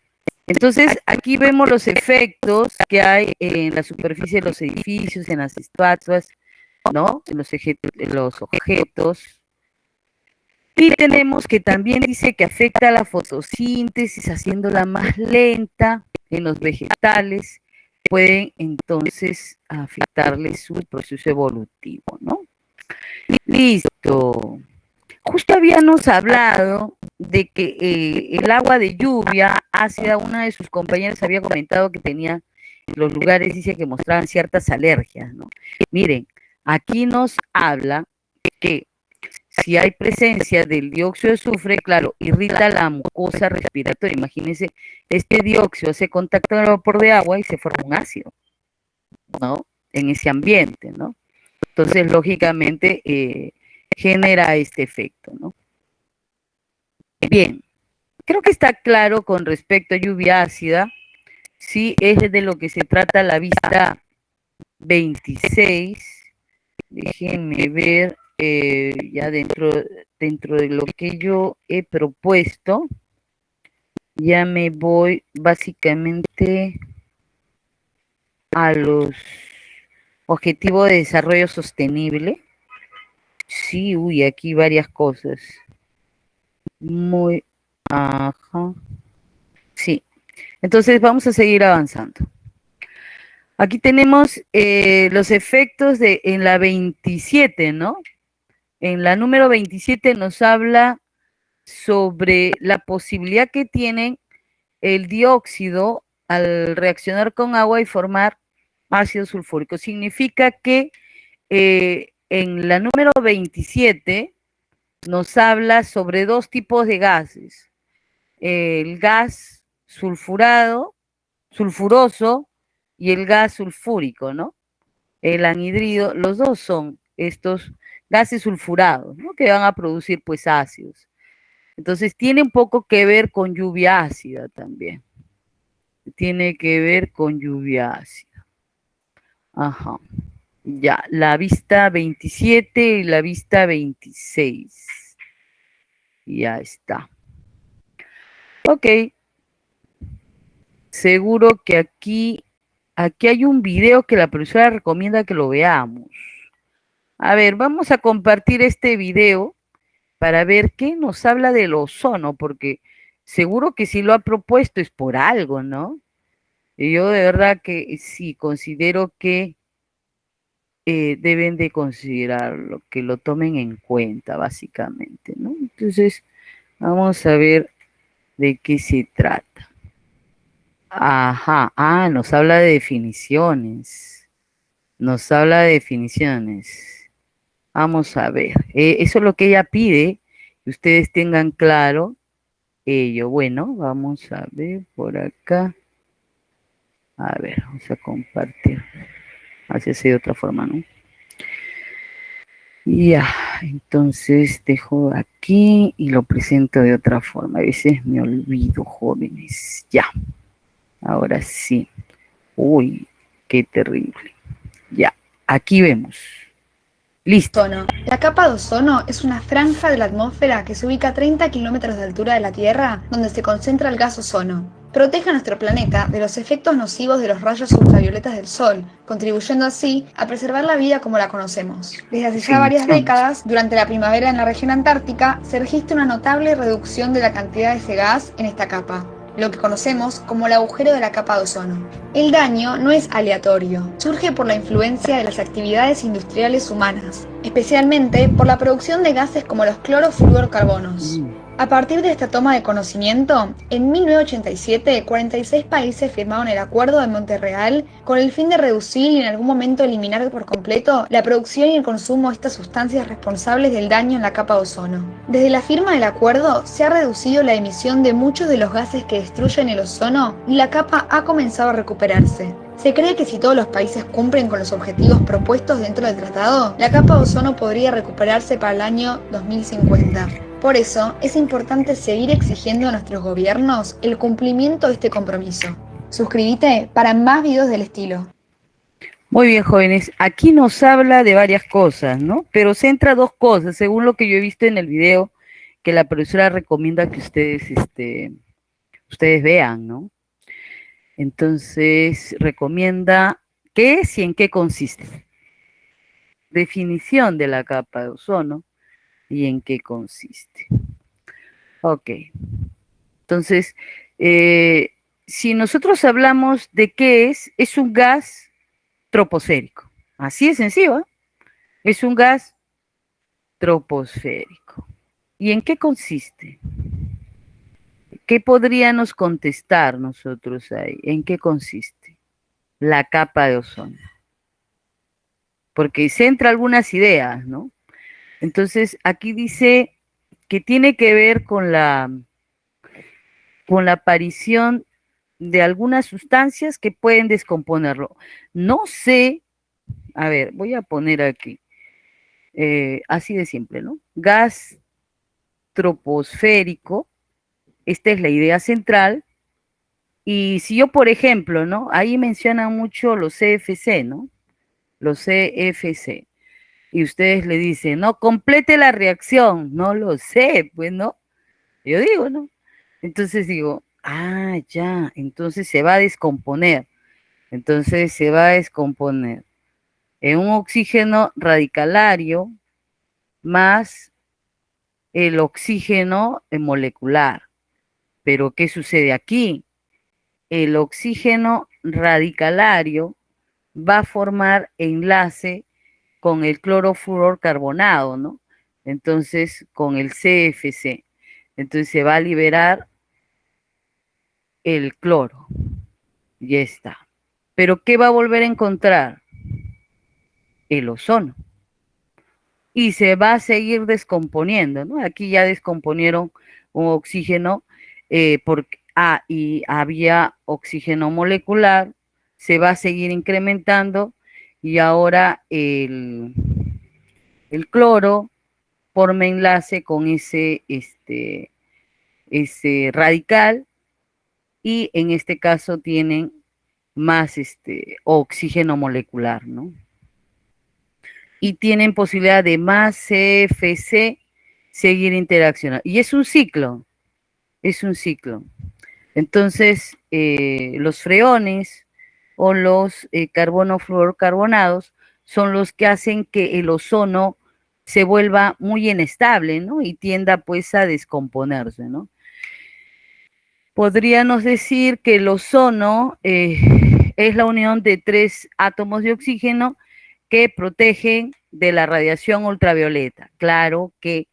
entonces aquí vemos los efectos que hay en la superficie de los edificios, en las estatuas, ¿no? En los objetos. Y tenemos que también dice que afecta a la fotosíntesis, haciéndola más lenta en los vegetales, pueden entonces afectarle su proceso evolutivo, ¿no? Listo. Justo habíamos hablado de que el agua de lluvia ácida, una de sus compañeras había comentado que tenía los lugares, dice que mostraban ciertas alergias, ¿no? Miren, aquí nos habla que si hay presencia del dióxido de azufre, claro, irrita la mucosa respiratoria. Imagínense, este dióxido hace contacto con el vapor de agua y se forma un ácido, ¿no? En ese ambiente, ¿no? Entonces, lógicamente, genera este efecto, ¿no? Bien, creo que está claro con respecto a lluvia ácida, sí es de lo que se trata la vista 26. Déjenme ver, ya dentro de lo que yo he propuesto, ya me voy básicamente a los objetivos de desarrollo sostenible. Sí, uy, aquí varias cosas. Muy, ajá. Sí, entonces vamos a seguir avanzando. Aquí tenemos los efectos en la 27, ¿no? En la número 27 nos habla sobre la posibilidad que tienen el dióxido al reaccionar con agua y formar ácido sulfúrico. Significa que en la número 27 nos habla sobre dos tipos de gases. El gas sulfuroso y el gas sulfúrico, ¿no? El anhidrido, los dos son estos gases sulfurados, ¿no? Que van a producir pues ácidos. Entonces tiene un poco que ver con lluvia ácida también. Tiene que ver con lluvia ácida. Ajá. Ya, la vista 27 y la vista 26. Ya está. Ok. Seguro que aquí hay un video que la profesora recomienda que lo veamos. A ver, vamos a compartir este video para ver qué nos habla del ozono, porque seguro que si lo ha propuesto es por algo, ¿no? Y yo de verdad que sí considero que deben de considerarlo, que lo tomen en cuenta, básicamente, ¿no? Entonces, vamos a ver de qué se trata. Ajá, nos habla de definiciones. Nos habla de definiciones. Vamos a ver. Eso es lo que ella pide, que ustedes tengan claro ello. Bueno, vamos a ver por acá. A ver, vamos a compartir. Así de otra forma, ¿no? Ya, entonces dejo aquí y lo presento de otra forma. A veces me olvido, jóvenes. Ya, ahora sí. Uy, qué terrible. Ya, aquí vemos. Listo. Ozono. La capa de ozono es una franja de la atmósfera que se ubica a 30 kilómetros de altura de la Tierra, donde se concentra el gas ozono. Protege a nuestro planeta de los efectos nocivos de los rayos ultravioletas del Sol, contribuyendo así a preservar la vida como la conocemos. Desde hace ya varias décadas, durante la primavera en la región antártica, se registra una notable reducción de la cantidad de ese gas en esta capa, lo que conocemos como el agujero de la capa de ozono. El daño no es aleatorio, surge por la influencia de las actividades industriales humanas, especialmente por la producción de gases como los clorofluorocarbonos. A partir de esta toma de conocimiento, en 1987, 46 países firmaron el Acuerdo de Montreal con el fin de reducir y en algún momento eliminar por completo la producción y el consumo de estas sustancias responsables del daño en la capa de ozono. Desde la firma del acuerdo, se ha reducido la emisión de muchos de los gases que destruyen el ozono y la capa ha comenzado a recuperarse. Se cree que si todos los países cumplen con los objetivos propuestos dentro del tratado, la capa de ozono podría recuperarse para el año 2050. Por eso, es importante seguir exigiendo a nuestros gobiernos el cumplimiento de este compromiso. Suscríbete para más videos del estilo. Muy bien, jóvenes. Aquí nos habla de varias cosas, ¿no? Pero centra dos cosas, según lo que yo he visto en el video, que la profesora recomienda que ustedes vean, ¿no? Entonces, recomienda qué es y en qué consiste. Definición de la capa de ozono y en qué consiste. Ok. Entonces, si nosotros hablamos de qué es un gas troposférico. Así de sencillo, ¿eh? Es un gas troposférico. ¿Y en qué consiste? ¿Qué podríamos contestar nosotros ahí? ¿En qué consiste la capa de ozono? Porque centra algunas ideas, ¿no? Entonces, aquí dice que tiene que ver con la aparición de algunas sustancias que pueden descomponerlo. No sé, a ver, voy a poner aquí, así de simple, ¿no? Gas troposférico, esta es la idea central, y si yo, por ejemplo, ¿no? Ahí mencionan mucho los CFC, ¿no? Los CFC. Y ustedes le dicen, no, complete la reacción. No lo sé, pues, ¿no? Yo digo, ¿no? Entonces digo, ya, entonces se va a descomponer. Entonces se va a descomponer en un oxígeno radicalario más el oxígeno molecular. Pero ¿qué sucede aquí? El oxígeno radicalario va a formar enlace con el clorofluorocarbonado, ¿no? Entonces, con el CFC. Entonces se va a liberar el cloro. Ya está. Pero ¿qué va a volver a encontrar? El ozono. Y se va a seguir descomponiendo, ¿no? Aquí ya descomponieron un oxígeno porque y había oxígeno molecular, se va a seguir incrementando y ahora el cloro forma enlace con ese radical y en este caso tienen más oxígeno molecular, ¿no? Y tienen posibilidad de más CFC seguir interaccionando. Y es un ciclo, es un ciclo. Entonces, los freones o los carbono-fluorocarbonados son los que hacen que el ozono se vuelva muy inestable, ¿no? Y tienda pues a descomponerse, ¿no? Podríamos decir que el ozono es la unión de 3 átomos de oxígeno que protegen de la radiación ultravioleta. Claro que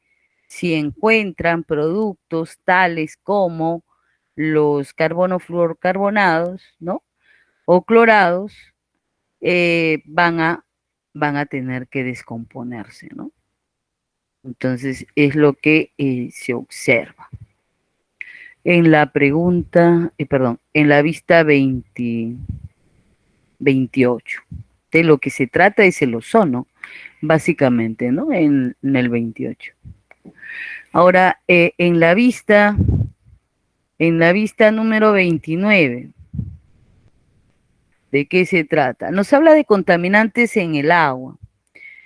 si encuentran productos tales como los carbono-fluorocarbonados, ¿no? O clorados, van a tener que descomponerse, ¿no? Entonces, es lo que se observa. En la pregunta, perdón, en la vista 28. De lo que se trata es el ozono, básicamente, ¿no? En el 28. Ahora, en la vista número 29, ¿de qué se trata? Nos habla de contaminantes en el agua,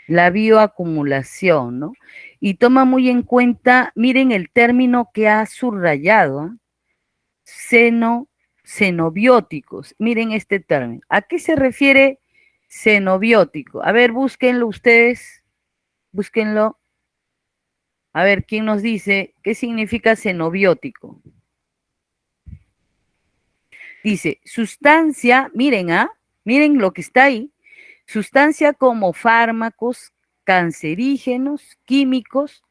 la bioacumulación, ¿no? Y toma muy en cuenta, miren el término que ha subrayado, ¿eh? Xenobióticos. Miren este término. ¿A qué se refiere xenobiótico? A ver, búsquenlo ustedes, búsquenlo. A ver, ¿quién nos dice qué significa xenobiótico? Dice, sustancia, miren, miren lo que está ahí, sustancia como fármacos, cancerígenos, químicos,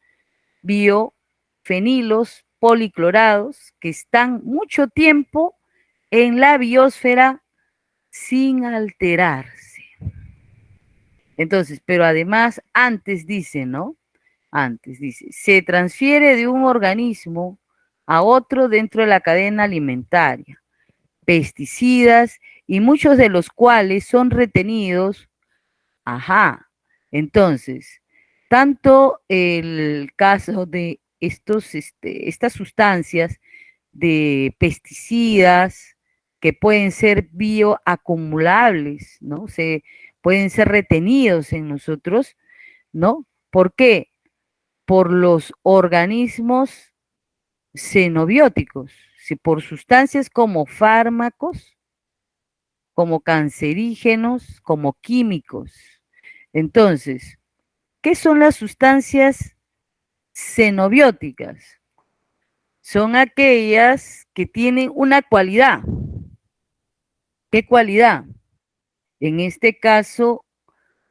biofenilos, policlorados, que están mucho tiempo en la biosfera sin alterarse. Entonces, pero además, antes dice, ¿no? Antes dice, se transfiere de un organismo a otro dentro de la cadena alimentaria, pesticidas y muchos de los cuales son retenidos. Ajá. Entonces, tanto el caso de estas sustancias de pesticidas que pueden ser bioacumulables, ¿no? Pueden ser retenidos en nosotros, ¿no? ¿Por qué? Por los organismos xenobióticos, por sustancias como fármacos, como cancerígenos, como químicos. Entonces, ¿qué son las sustancias xenobióticas? Son aquellas que tienen una cualidad. ¿Qué cualidad? En este caso,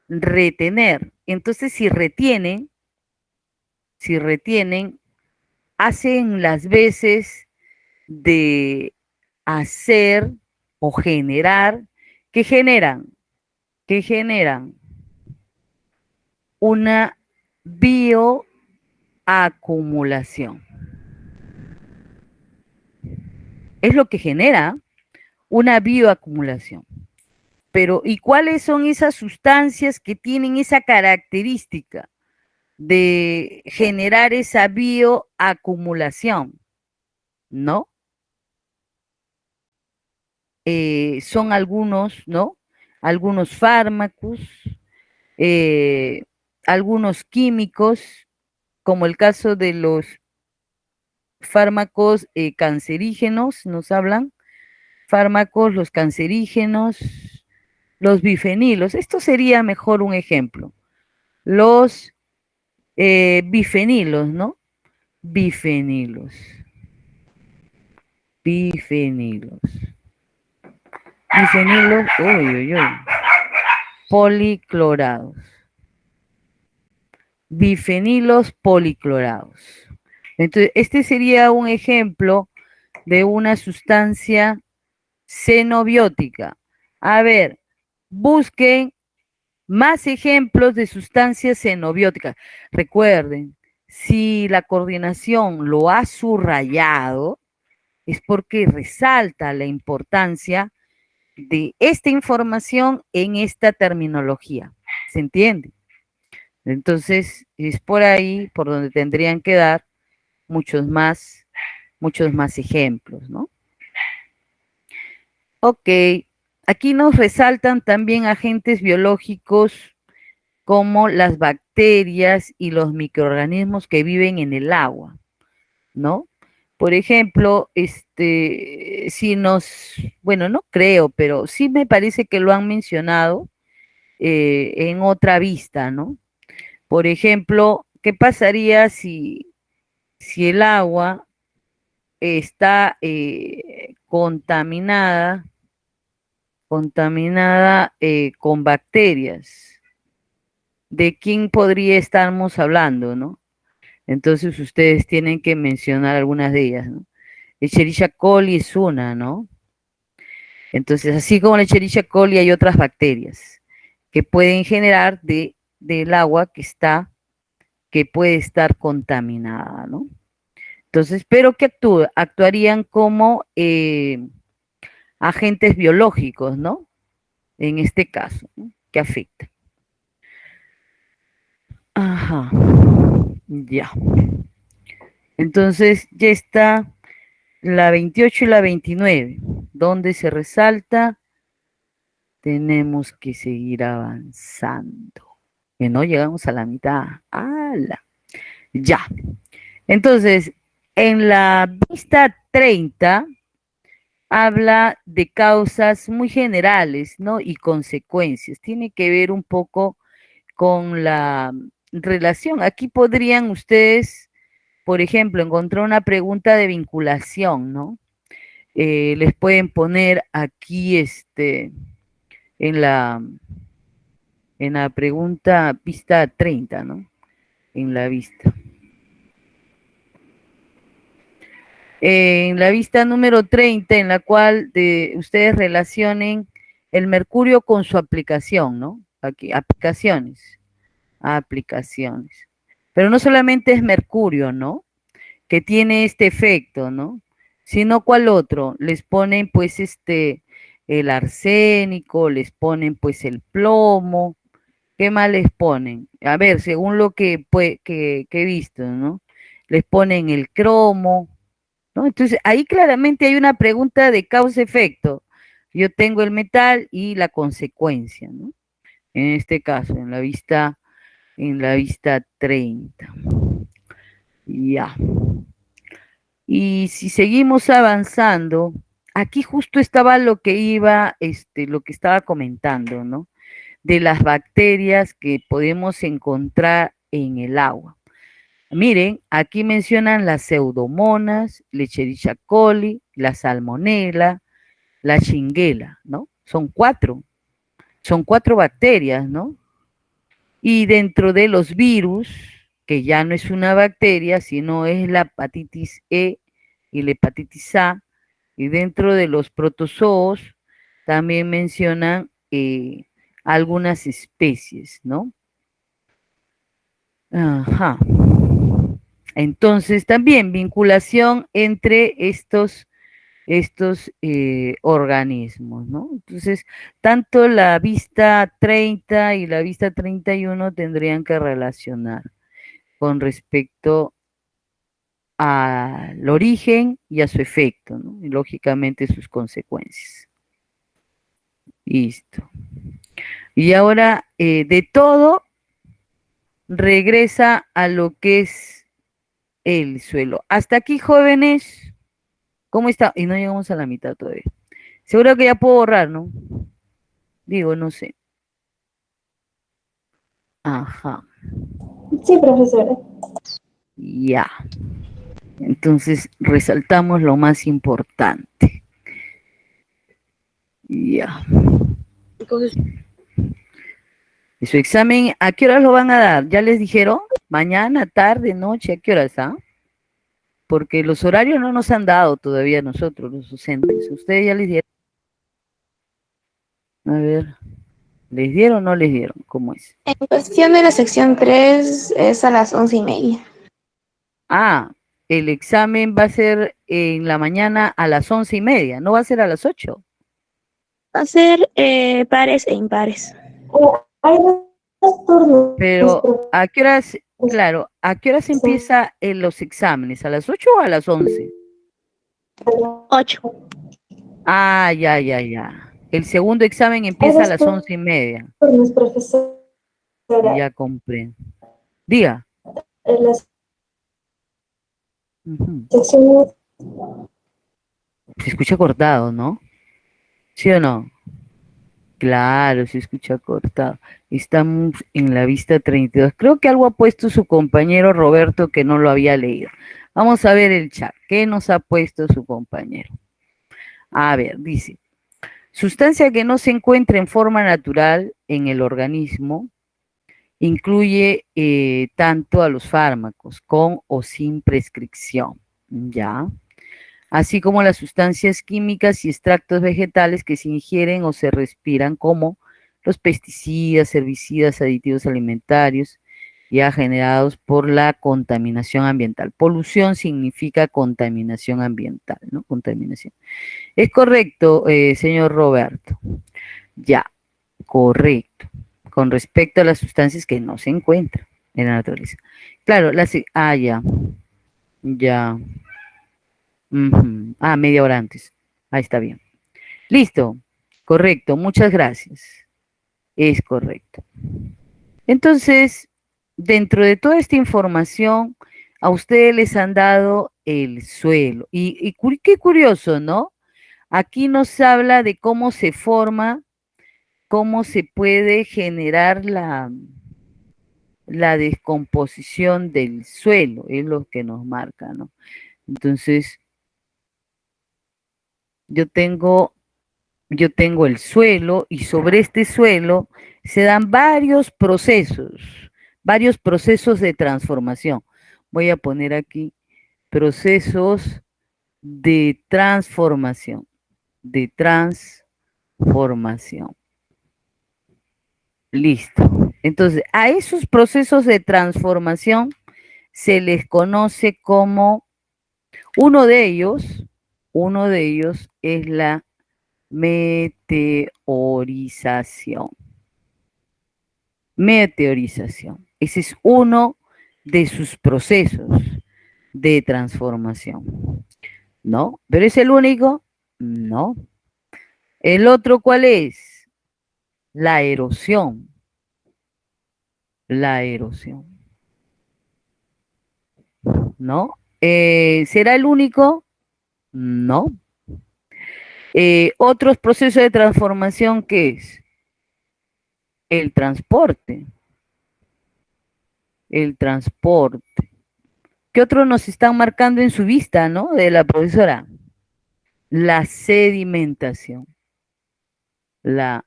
retener. Entonces, si retienen, hacen las veces de hacer o generar. ¿Qué generan? ¿Qué generan? Una bioacumulación. Es lo que genera una bioacumulación. Pero, ¿y cuáles son esas sustancias que tienen esa característica de generar esa bioacumulación? ¿No? Son algunos, ¿no? Algunos fármacos, algunos químicos, como el caso de los fármacos cancerígenos, nos hablan, fármacos, los cancerígenos, los bifenilos. Esto sería mejor un ejemplo. Los bifenilos, ¿no? Bifenilos. Bifenilos. Bifenilos, uy. Policlorados. Bifenilos policlorados. Entonces, este sería un ejemplo de una sustancia xenobiótica. A ver, busquen más ejemplos de sustancias xenobióticas. Recuerden, si la coordinación lo ha subrayado, es porque resalta la importancia de esta información en esta terminología. ¿Se entiende? Entonces, es por ahí por donde tendrían que dar muchos más ejemplos, ¿no? Ok, aquí nos resaltan también agentes biológicos como las bacterias y los microorganismos que viven en el agua, ¿no? Por ejemplo, si nos, bueno, no creo, pero sí me parece que lo han mencionado en otra vista, ¿no? Por ejemplo, ¿qué pasaría si el agua está contaminada con bacterias? ¿De quién podría estarmos hablando, no? Entonces ustedes tienen que mencionar algunas de ellas, ¿no? Escherichia coli es una, ¿no? Entonces, así como la Escherichia coli hay otras bacterias que pueden generar del agua que puede estar contaminada, ¿no? Entonces, pero que actuarían como agentes biológicos, ¿no? En este caso, ¿no? Que afectan. Ajá, ya. Entonces, ya está la 28 y la 29, donde se resalta, tenemos que seguir avanzando, que no llegamos a la mitad. ¡Hala! Ya. Entonces, en la vista 30, habla de causas muy generales, ¿no? Y consecuencias. Tiene que ver un poco con la relación. Aquí podrían ustedes, por ejemplo, encontrar una pregunta de vinculación, ¿no? Les pueden poner aquí, en la, en la pregunta vista 30, ¿no? En la vista. En la vista número 30, en la cual ustedes relacionen el mercurio con su aplicación, ¿no? Aquí, aplicaciones. Pero no solamente es mercurio, ¿no? Que tiene este efecto, ¿no? Sino cuál otro. Les ponen pues el arsénico, les ponen pues el plomo. ¿Qué más les ponen? A ver, según lo que he visto, ¿no? Les ponen el cromo, ¿no? Entonces, ahí claramente hay una pregunta de causa-efecto. Yo tengo el metal y la consecuencia, ¿no? En este caso, en la vista 30. Ya. Y si seguimos avanzando, aquí justo estaba lo que lo que estaba comentando, ¿no? De las bacterias que podemos encontrar en el agua. Miren, aquí mencionan las pseudomonas, Escherichia coli, la salmonella, la shigella, ¿no? Son cuatro bacterias, ¿no? Y dentro de los virus, que ya no es una bacteria, sino es la hepatitis E y la hepatitis A, y dentro de los protozoos también mencionan algunas especies, ¿no? Ajá. Entonces, también vinculación entre estos organismos, ¿no? Entonces, tanto la vista 30 y la vista 31 tendrían que relacionar con respecto al origen y a su efecto, ¿no? Y lógicamente sus consecuencias. Listo. Y ahora, de todo, regresa a lo que es el suelo. Hasta aquí, jóvenes, ¿cómo está? Y no llegamos a la mitad todavía. Seguro que ya puedo borrar, ¿no? Digo, no sé. Ajá. Sí, profesora. Ya. Entonces, resaltamos lo más importante. Ya. ¿Y su examen, a qué horas lo van a dar? ¿Ya les dijeron? ¿Mañana, tarde, noche? ¿A qué horas, ah? porque los horarios no nos han dado todavía nosotros, los docentes. ¿Ustedes ya les dieron? A ver, ¿les dieron o no les dieron? ¿Cómo es? En cuestión de la sección 3 es a las 11:30. Ah, el examen va a ser en la mañana a las 11:30, no va a ser a las 8. Va a ser pares e impares. Hay dos turnos. Pero, ¿a qué horas, claro, a qué horas empieza los exámenes? ¿A las 8 o a las 11? 8. Ah, ya, ya, ya. El segundo examen empieza a las 11:30. Turnos, profesora. Ya comprendo. Diga. En la Ujú. sección Se escucha cortado, ¿no? ¿Sí o no? Claro, se escucha cortado. Estamos en la vista 32. Creo que algo ha puesto su compañero Roberto que no lo había leído. Vamos a ver el chat. ¿Qué nos ha puesto su compañero? A ver, dice, sustancia que no se encuentra en forma natural en el organismo, incluye tanto a los fármacos, con o sin prescripción, ¿ya? Así como las sustancias químicas y extractos vegetales que se ingieren o se respiran, como los pesticidas, herbicidas, aditivos alimentarios, ya generados por la contaminación ambiental. Polución significa contaminación ambiental, ¿no? Contaminación. Es correcto, señor Roberto. Ya, correcto. Con respecto a las sustancias que no se encuentran en la naturaleza. Claro, ya, ya. Ujú. Ah, media hora antes. Ahí está bien. Listo. Correcto. Muchas gracias. Es correcto. Entonces, dentro de toda esta información, a ustedes les han dado el suelo. Qué curioso, ¿no? Aquí nos habla de cómo se forma, cómo se puede generar la descomposición del suelo, es lo que nos marca, ¿no? Entonces, yo tengo el suelo y sobre este suelo se dan varios procesos de transformación. Voy a poner aquí procesos de transformación, de transformación. Listo. Entonces, a esos procesos de transformación se les conoce como, uno de ellos es la meteorización. Meteorización. Ese es uno de sus procesos de transformación. ¿No? ¿Pero es el único? No. ¿El otro cuál es? La erosión. La erosión. ¿No? ¿Será el único? No. Otros procesos de transformación, ¿qué es? El transporte. El transporte. ¿Qué otros nos están marcando en su vista, no? De la profesora. La sedimentación. La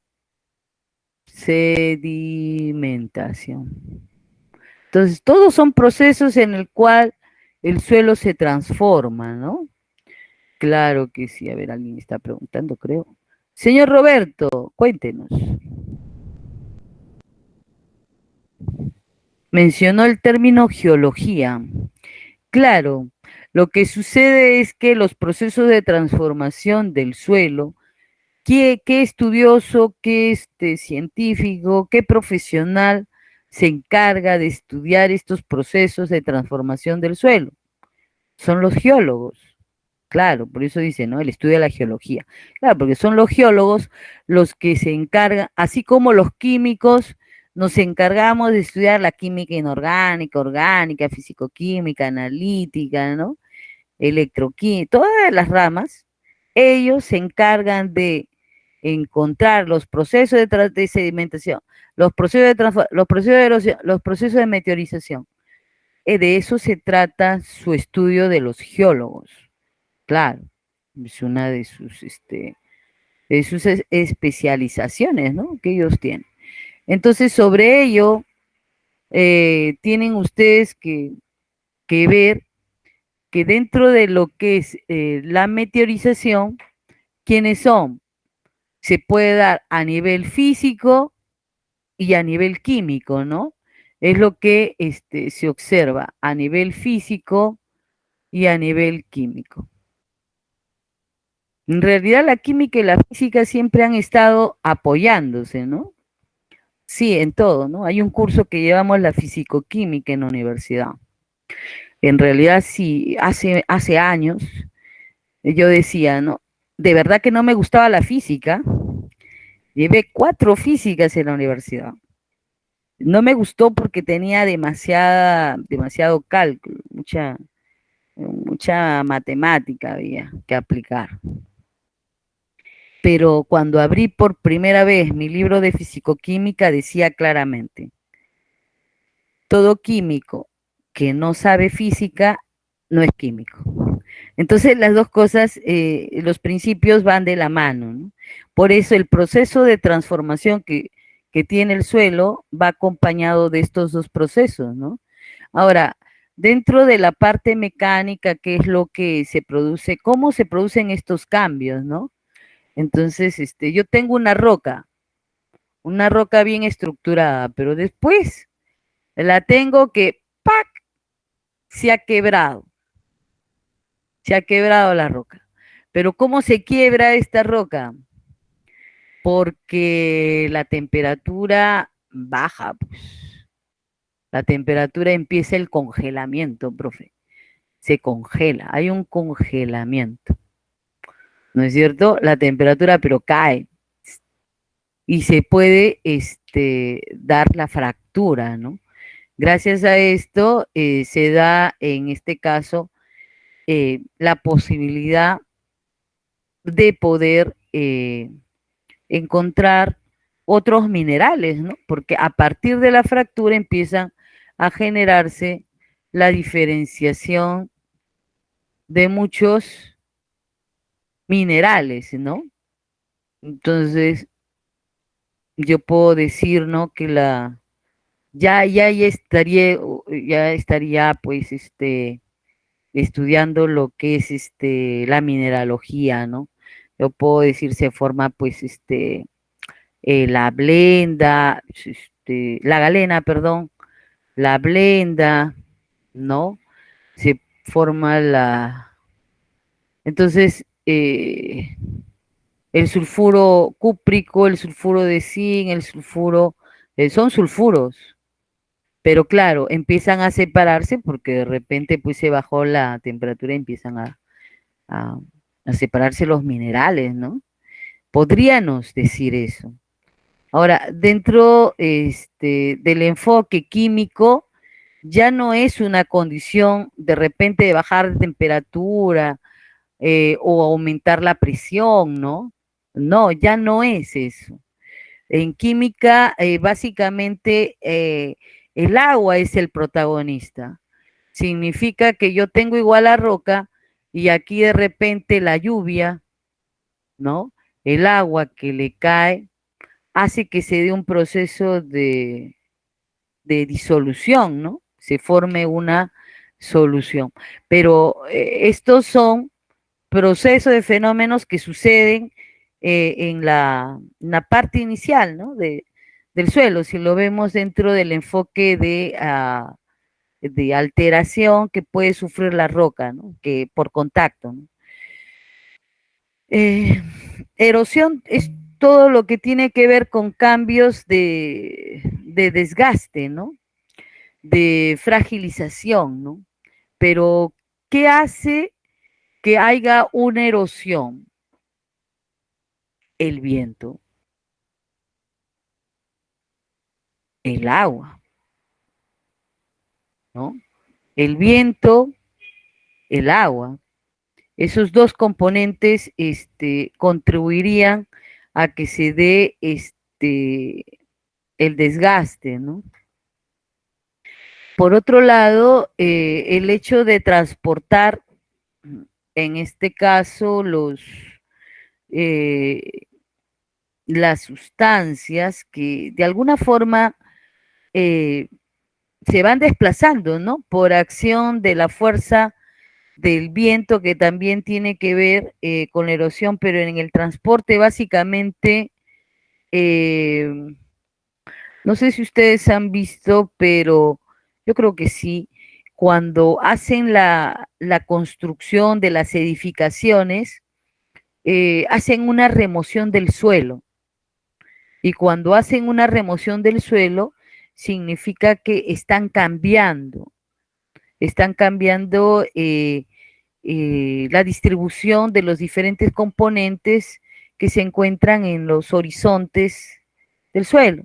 sedimentación. Entonces, todos son procesos en el cual el suelo se transforma, ¿no? Claro que sí. A ver, alguien está preguntando, creo. Señor Roberto, cuéntenos. Mencionó el término geología. Claro, lo que sucede es que los procesos de transformación del suelo, ¿qué estudioso, qué científico, qué profesional se encarga de estudiar estos procesos de transformación del suelo? Son los geólogos. Claro, por eso dice, ¿no? El estudio de la geología. Claro, porque son los geólogos los que se encargan, así como los químicos, nos encargamos de estudiar la química inorgánica, orgánica, fisicoquímica, analítica, ¿no? Electroquímica, todas las ramas, ellos se encargan de encontrar los procesos de sedimentación, los procesos los procesos de erosión, los procesos de meteorización. De eso se trata su estudio de los geólogos. Claro, es una de sus especializaciones, ¿no? Que ellos tienen. Entonces, sobre ello, tienen ustedes que ver que dentro de lo que es la meteorización, ¿quiénes son? Se puede dar a nivel físico y a nivel químico, ¿no? Es lo que se observa a nivel físico y a nivel químico. En realidad la química y la física siempre han estado apoyándose, ¿no? Sí, en todo, ¿no? Hay un curso que llevamos la fisicoquímica en la universidad. En realidad sí, hace años yo decía, ¿no? De verdad que no me gustaba la física. Llevé 4 físicas en la universidad. No me gustó porque tenía demasiado cálculo, mucha matemática había que aplicar. Pero cuando abrí por primera vez mi libro de fisicoquímica decía claramente, todo químico que no sabe física no es químico. Entonces las dos cosas, los principios van de la mano, ¿no? Por eso el proceso de transformación que tiene el suelo va acompañado de estos dos procesos, ¿no? Ahora, dentro de la parte mecánica, ¿qué es lo que se produce? ¿Cómo se producen estos cambios, no? Entonces, yo tengo una roca bien estructurada, pero después la tengo que, ¡pac! Se ha quebrado la roca. Pero ¿cómo se quiebra esta roca? Porque la temperatura baja, pues. La temperatura empieza el congelamiento, profe. Se congela, hay un congelamiento. ¿No es cierto? La temperatura, pero cae. Y se puede dar la fractura, ¿no? Gracias a esto se da, en este caso, la posibilidad de poder encontrar otros minerales, ¿no? Porque a partir de la fractura empiezan a generarse la diferenciación de muchos minerales, ¿no? Entonces, yo puedo decir, ¿no? Que ya estaría, pues, estudiando lo que es, la mineralogía, ¿no? Yo puedo decir, se forma, pues, la blenda, la galena, perdón, la blenda, ¿no? Se forma entonces, el sulfuro cúprico, el sulfuro de zinc, el sulfuro, son sulfuros, pero claro, empiezan a separarse porque de repente pues se bajó la temperatura y empiezan a, a separarse los minerales, ¿no? Podríamos decir eso. Ahora, dentro del enfoque químico, ya no es una condición de repente de bajar de temperatura o aumentar la presión, ¿no? No, ya no es eso. En química, básicamente, el agua es el protagonista. Significa que yo tengo igual la roca y aquí de repente la lluvia, ¿no? El agua que le cae hace que se dé un proceso de disolución, ¿no? Se forme una solución. Pero estos son procesos de fenómenos que suceden en la parte inicial, ¿no? Del suelo, si lo vemos dentro del enfoque de alteración que puede sufrir la roca, ¿no? Que por contacto, ¿no? Erosión es todo lo que tiene que ver con cambios de desgaste, ¿no? De fragilización, ¿no? Pero, ¿qué hace que haya una erosión? El viento, el agua, ¿no? El viento, el agua. Esos dos componentes contribuirían a que se dé el desgaste, ¿no? Por otro lado, el hecho de transportar, en este caso, las sustancias que de alguna forma se van desplazando, ¿no? Por acción de la fuerza del viento, que también tiene que ver con la erosión, pero en el transporte básicamente, no sé si ustedes han visto, pero yo creo que sí, cuando hacen la construcción de las edificaciones, hacen una remoción del suelo. Y cuando hacen una remoción del suelo, significa que están cambiando la distribución de los diferentes componentes que se encuentran en los horizontes del suelo.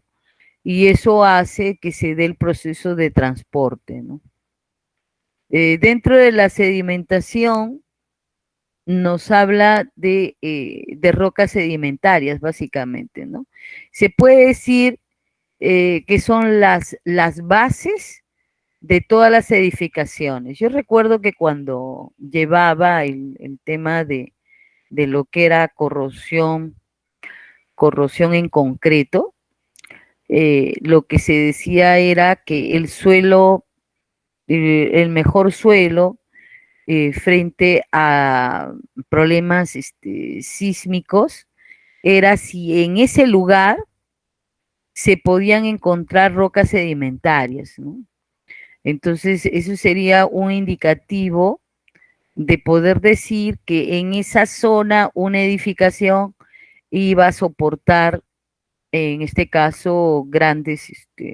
Y eso hace que se dé el proceso de transporte, ¿no? Dentro de la sedimentación nos habla de rocas sedimentarias, básicamente, ¿no? Se puede decir que son las bases de todas las edificaciones. Yo recuerdo que cuando llevaba el tema de lo que era corrosión en concreto, lo que se decía era que el suelo, el mejor suelo frente a problemas sísmicos, era si en ese lugar se podían encontrar rocas sedimentarias, ¿no? Entonces, eso sería un indicativo de poder decir que en esa zona una edificación iba a soportar, en este caso, grandes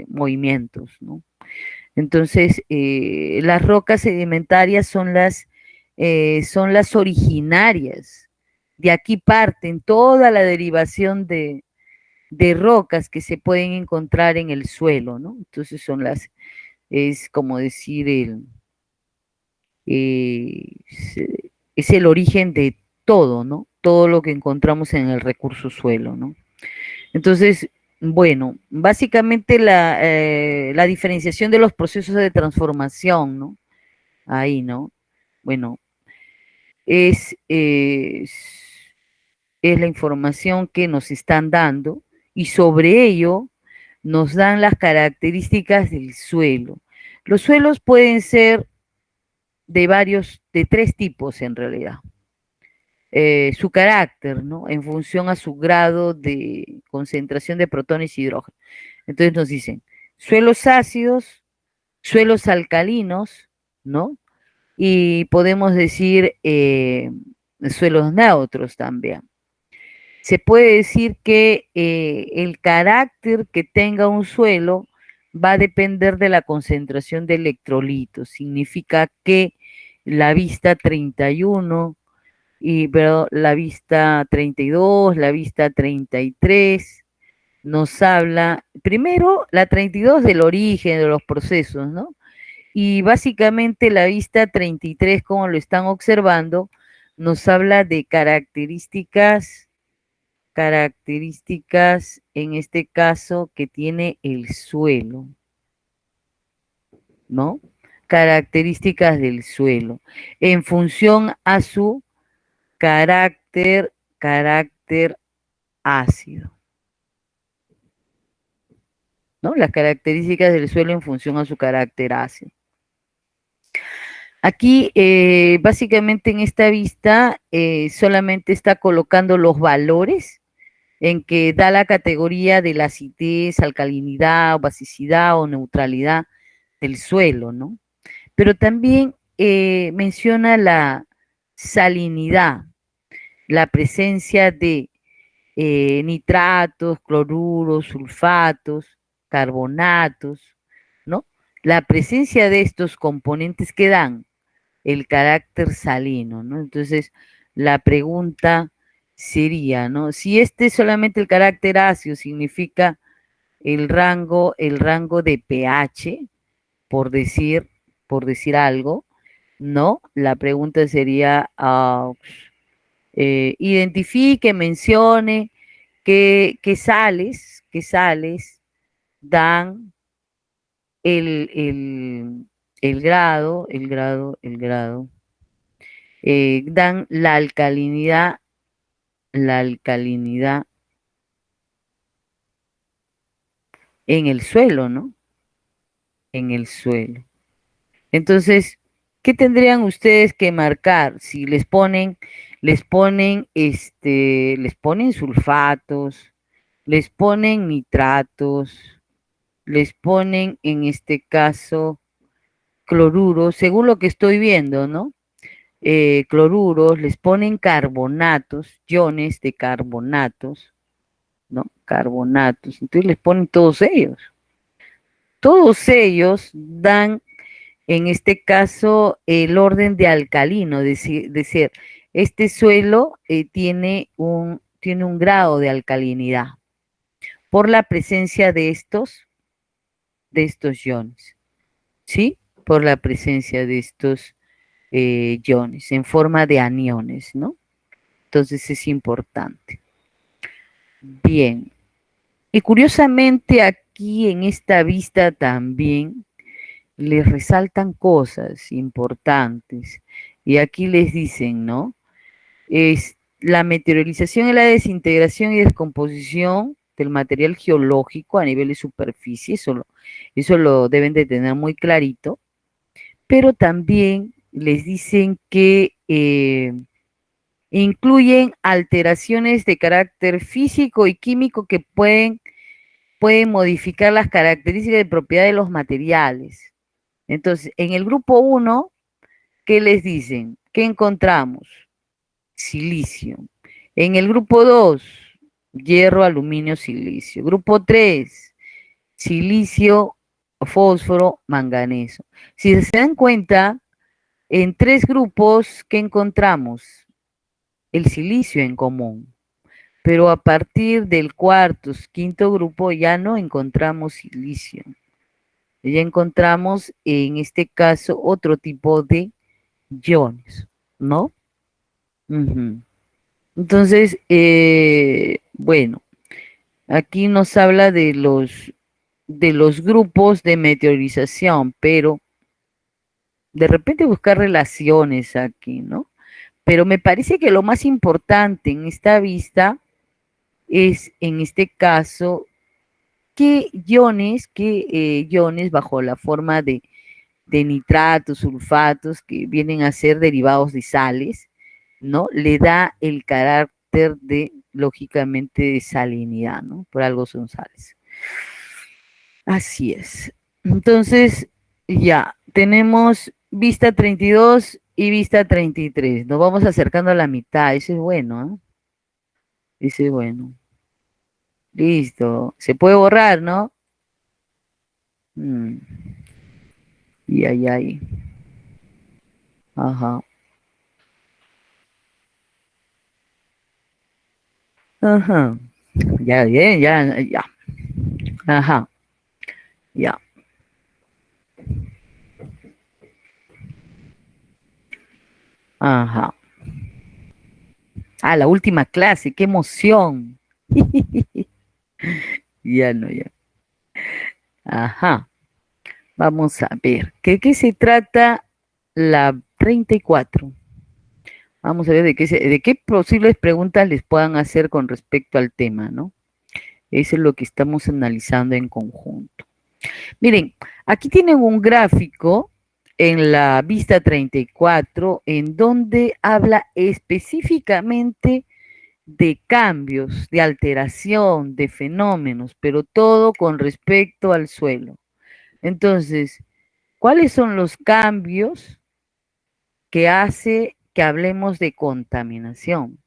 movimientos, ¿no? Entonces, las rocas sedimentarias son las originarias. De aquí parten toda la derivación de rocas que se pueden encontrar en el suelo, ¿no? Entonces es como decir, es el origen de todo, ¿no? Todo lo que encontramos en el recurso suelo, ¿no? Entonces, bueno, básicamente la diferenciación de los procesos de transformación, ¿no? Ahí, ¿no? Bueno, es, es, es la información que nos están dando y sobre ello nos dan las características del suelo. Los suelos pueden ser de tres tipos en realidad. Su carácter, ¿no? En función a su grado de concentración de protones y hidrógeno. Entonces nos dicen suelos ácidos, suelos alcalinos, ¿no? Y podemos decir suelos neutros también. Se puede decir que el carácter que tenga un suelo va a depender de la concentración de electrolitos. Significa que la vista 31 pero la vista 32, la vista 33, nos habla, primero, la 32 del origen de los procesos, ¿no? Y básicamente la vista 33, como lo están observando, nos habla de características en este caso que tiene el suelo, ¿no? Características del suelo, en función a su carácter ácido, ¿no? Las características del suelo en función a su carácter ácido. Aquí, básicamente en esta vista, solamente está colocando los valores en que da la categoría de la acidez, alcalinidad, basicidad o neutralidad del suelo, ¿no? Pero también menciona la salinidad, la presencia de nitratos, cloruros, sulfatos, carbonatos, ¿no? La presencia de estos componentes que dan el carácter salino, ¿no? Entonces, la pregunta sería, ¿no? Si este es solamente el carácter ácido, significa el rango de pH, por decir algo, ¿no? La pregunta sería, identifique, mencione qué sales dan el, el grado, dan la alcalinidad en el suelo, ¿no? En el suelo. Entonces, ¿qué tendrían ustedes que marcar? Si les ponen sulfatos, les ponen nitratos, les ponen en este caso cloruros, según lo que estoy viendo, ¿no? Cloruros, les ponen carbonatos, iones de carbonatos, ¿no? Carbonatos, entonces les ponen todos ellos. Todos ellos dan, en este caso, el orden de alcalino, decir, este suelo tiene un grado de alcalinidad por la presencia de estos iones, ¿sí? Por la presencia de estos iones en forma de aniones, ¿no? Entonces es importante. Bien. Y curiosamente aquí en esta vista también les resaltan cosas importantes. Y aquí les dicen, ¿no? Es la meteorización y la desintegración y descomposición del material geológico a nivel de superficie, eso lo deben de tener muy clarito, pero también les dicen que incluyen alteraciones de carácter físico y químico que pueden modificar las características de propiedad de los materiales. Entonces, en el grupo 1, ¿qué les dicen? ¿Qué encontramos? Silicio. En el grupo 2, hierro, aluminio, silicio. Grupo 3, silicio, fósforo, manganeso. Si se dan cuenta, en 3 grupos, ¿qué encontramos? El silicio en común. Pero a partir del cuarto, quinto grupo ya no encontramos silicio. Ya encontramos en este caso otro tipo de iones, ¿no? Ujú. Entonces, bueno, aquí nos habla de los grupos de meteorización, pero de repente buscar relaciones aquí, ¿no? Pero me parece que lo más importante en esta vista es, en este caso, qué iones bajo la forma de nitratos, sulfatos, que vienen a ser derivados de sales, ¿no? Le da el carácter de, lógicamente, de salinidad, ¿no? Por algo son sales. Así es. Entonces, ya, tenemos vista 32 y vista 33. Nos vamos acercando a la mitad. Ese es bueno, ¿eh? Ese es bueno. Listo. Se puede borrar, ¿no? Mm. Y ahí. Ajá. Ajá. Ya, bien, ya, ya. Ajá. Ya. Ajá. Ah, la última clase, qué emoción. Ya no, ya. Ajá. Vamos a ver. ¿Qué se trata la 34? Vamos a ver de qué posibles preguntas les puedan hacer con respecto al tema, ¿no? Eso es lo que estamos analizando en conjunto. Miren, aquí tienen un gráfico en la vista 34 en donde habla específicamente de cambios, de alteración, de fenómenos, pero todo con respecto al suelo. Entonces, ¿cuáles son los cambios que hace que hablemos de contaminación?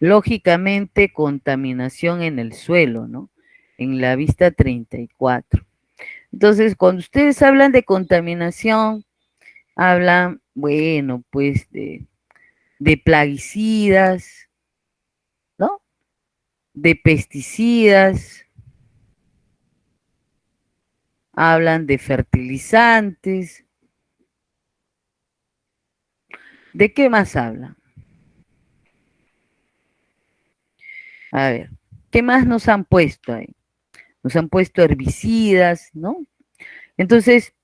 Lógicamente, contaminación en el suelo, ¿no? En la vista 34. Entonces, cuando ustedes hablan de contaminación, hablan, bueno, pues de plaguicidas, ¿no? De pesticidas, hablan de fertilizantes. ¿De qué más hablan? A ver, ¿qué más nos han puesto ahí? Nos han puesto herbicidas, ¿no? Entonces,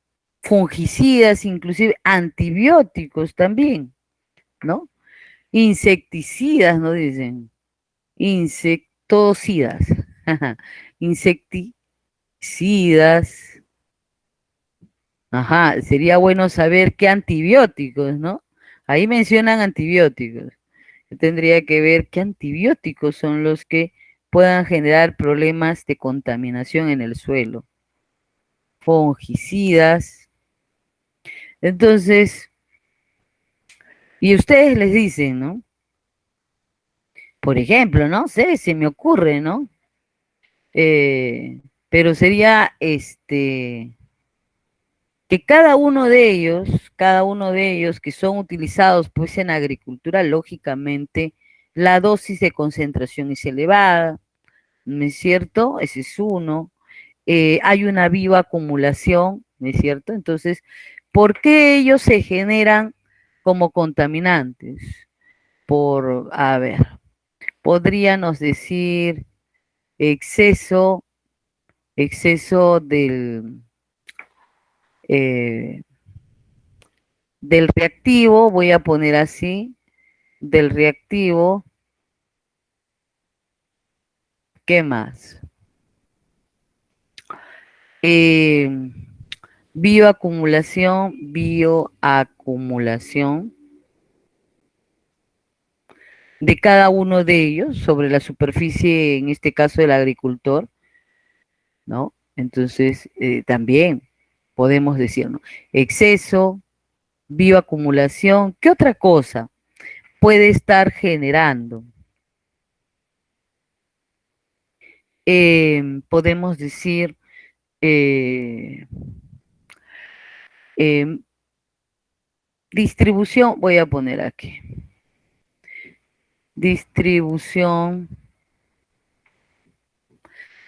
fungicidas, inclusive antibióticos también, ¿no? Insecticidas, ¿no? Dicen, insectocidas, insecticidas, Ajá, sería bueno saber qué antibióticos, ¿no? Ahí mencionan antibióticos. Yo tendría que ver qué antibióticos son los que puedan generar problemas de contaminación en el suelo. Fungicidas. Entonces, y ustedes les dicen, ¿no? Por ejemplo, ¿no? Se me ocurre, ¿no? Pero sería que cada uno de ellos que son utilizados pues en agricultura, lógicamente la dosis de concentración es elevada, ¿no es cierto? Ese es uno. Hay una viva acumulación, ¿no es cierto? Entonces, ¿por qué ellos se generan como contaminantes? A ver, podríamos decir exceso, exceso eh, del reactivo, voy a poner así, del reactivo, ¿qué más? Eh, bioacumulación de cada uno de ellos sobre la superficie, en este caso del agricultor, ¿no? Entonces, también podemos decir, ¿no? Exceso, bioacumulación, ¿qué otra cosa puede estar generando? Podemos decir eh, em, distribución, voy a poner aquí,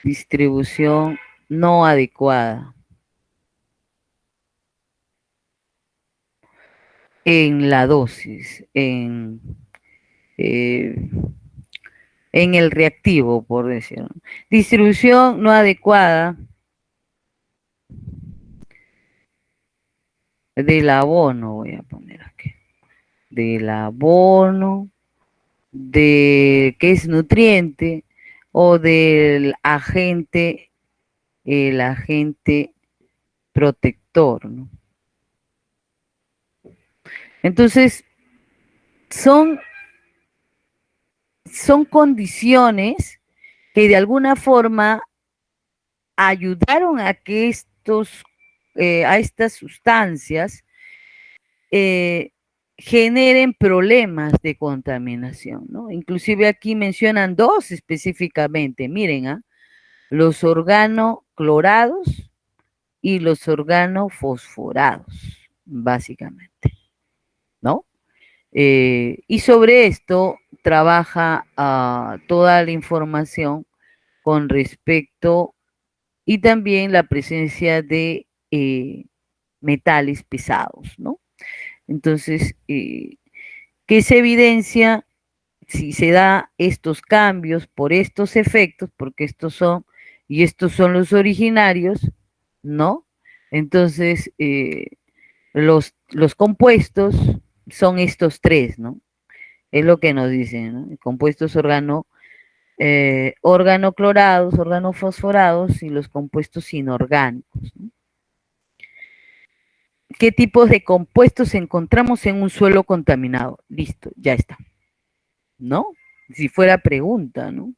distribución no adecuada en la dosis, eh, en el reactivo, por decirlo. Distribución no adecuada del abono, voy a poner aquí, del abono, de que es nutriente o del agente, el agente protector, ¿no? Entonces, son, son condiciones que de alguna forma ayudaron a que a estas sustancias generen problemas de contaminación, ¿no? Inclusive aquí mencionan dos específicamente, miren, ¿ah? Los organoclorados y los organofosforados, básicamente, ¿no? Y sobre esto trabaja toda la información con respecto y también la presencia de metales pesados, ¿no? Entonces, ¿qué se evidencia si se da estos cambios por estos efectos? Porque estos son los originarios, ¿no? Entonces, los compuestos son estos tres, ¿no? Es lo que nos dicen, ¿no? Compuestos organoclorados, organofosforados y los compuestos inorgánicos, ¿no? ¿Qué tipos de compuestos encontramos en un suelo contaminado? Listo, ya está, ¿no? Si fuera pregunta, ¿no?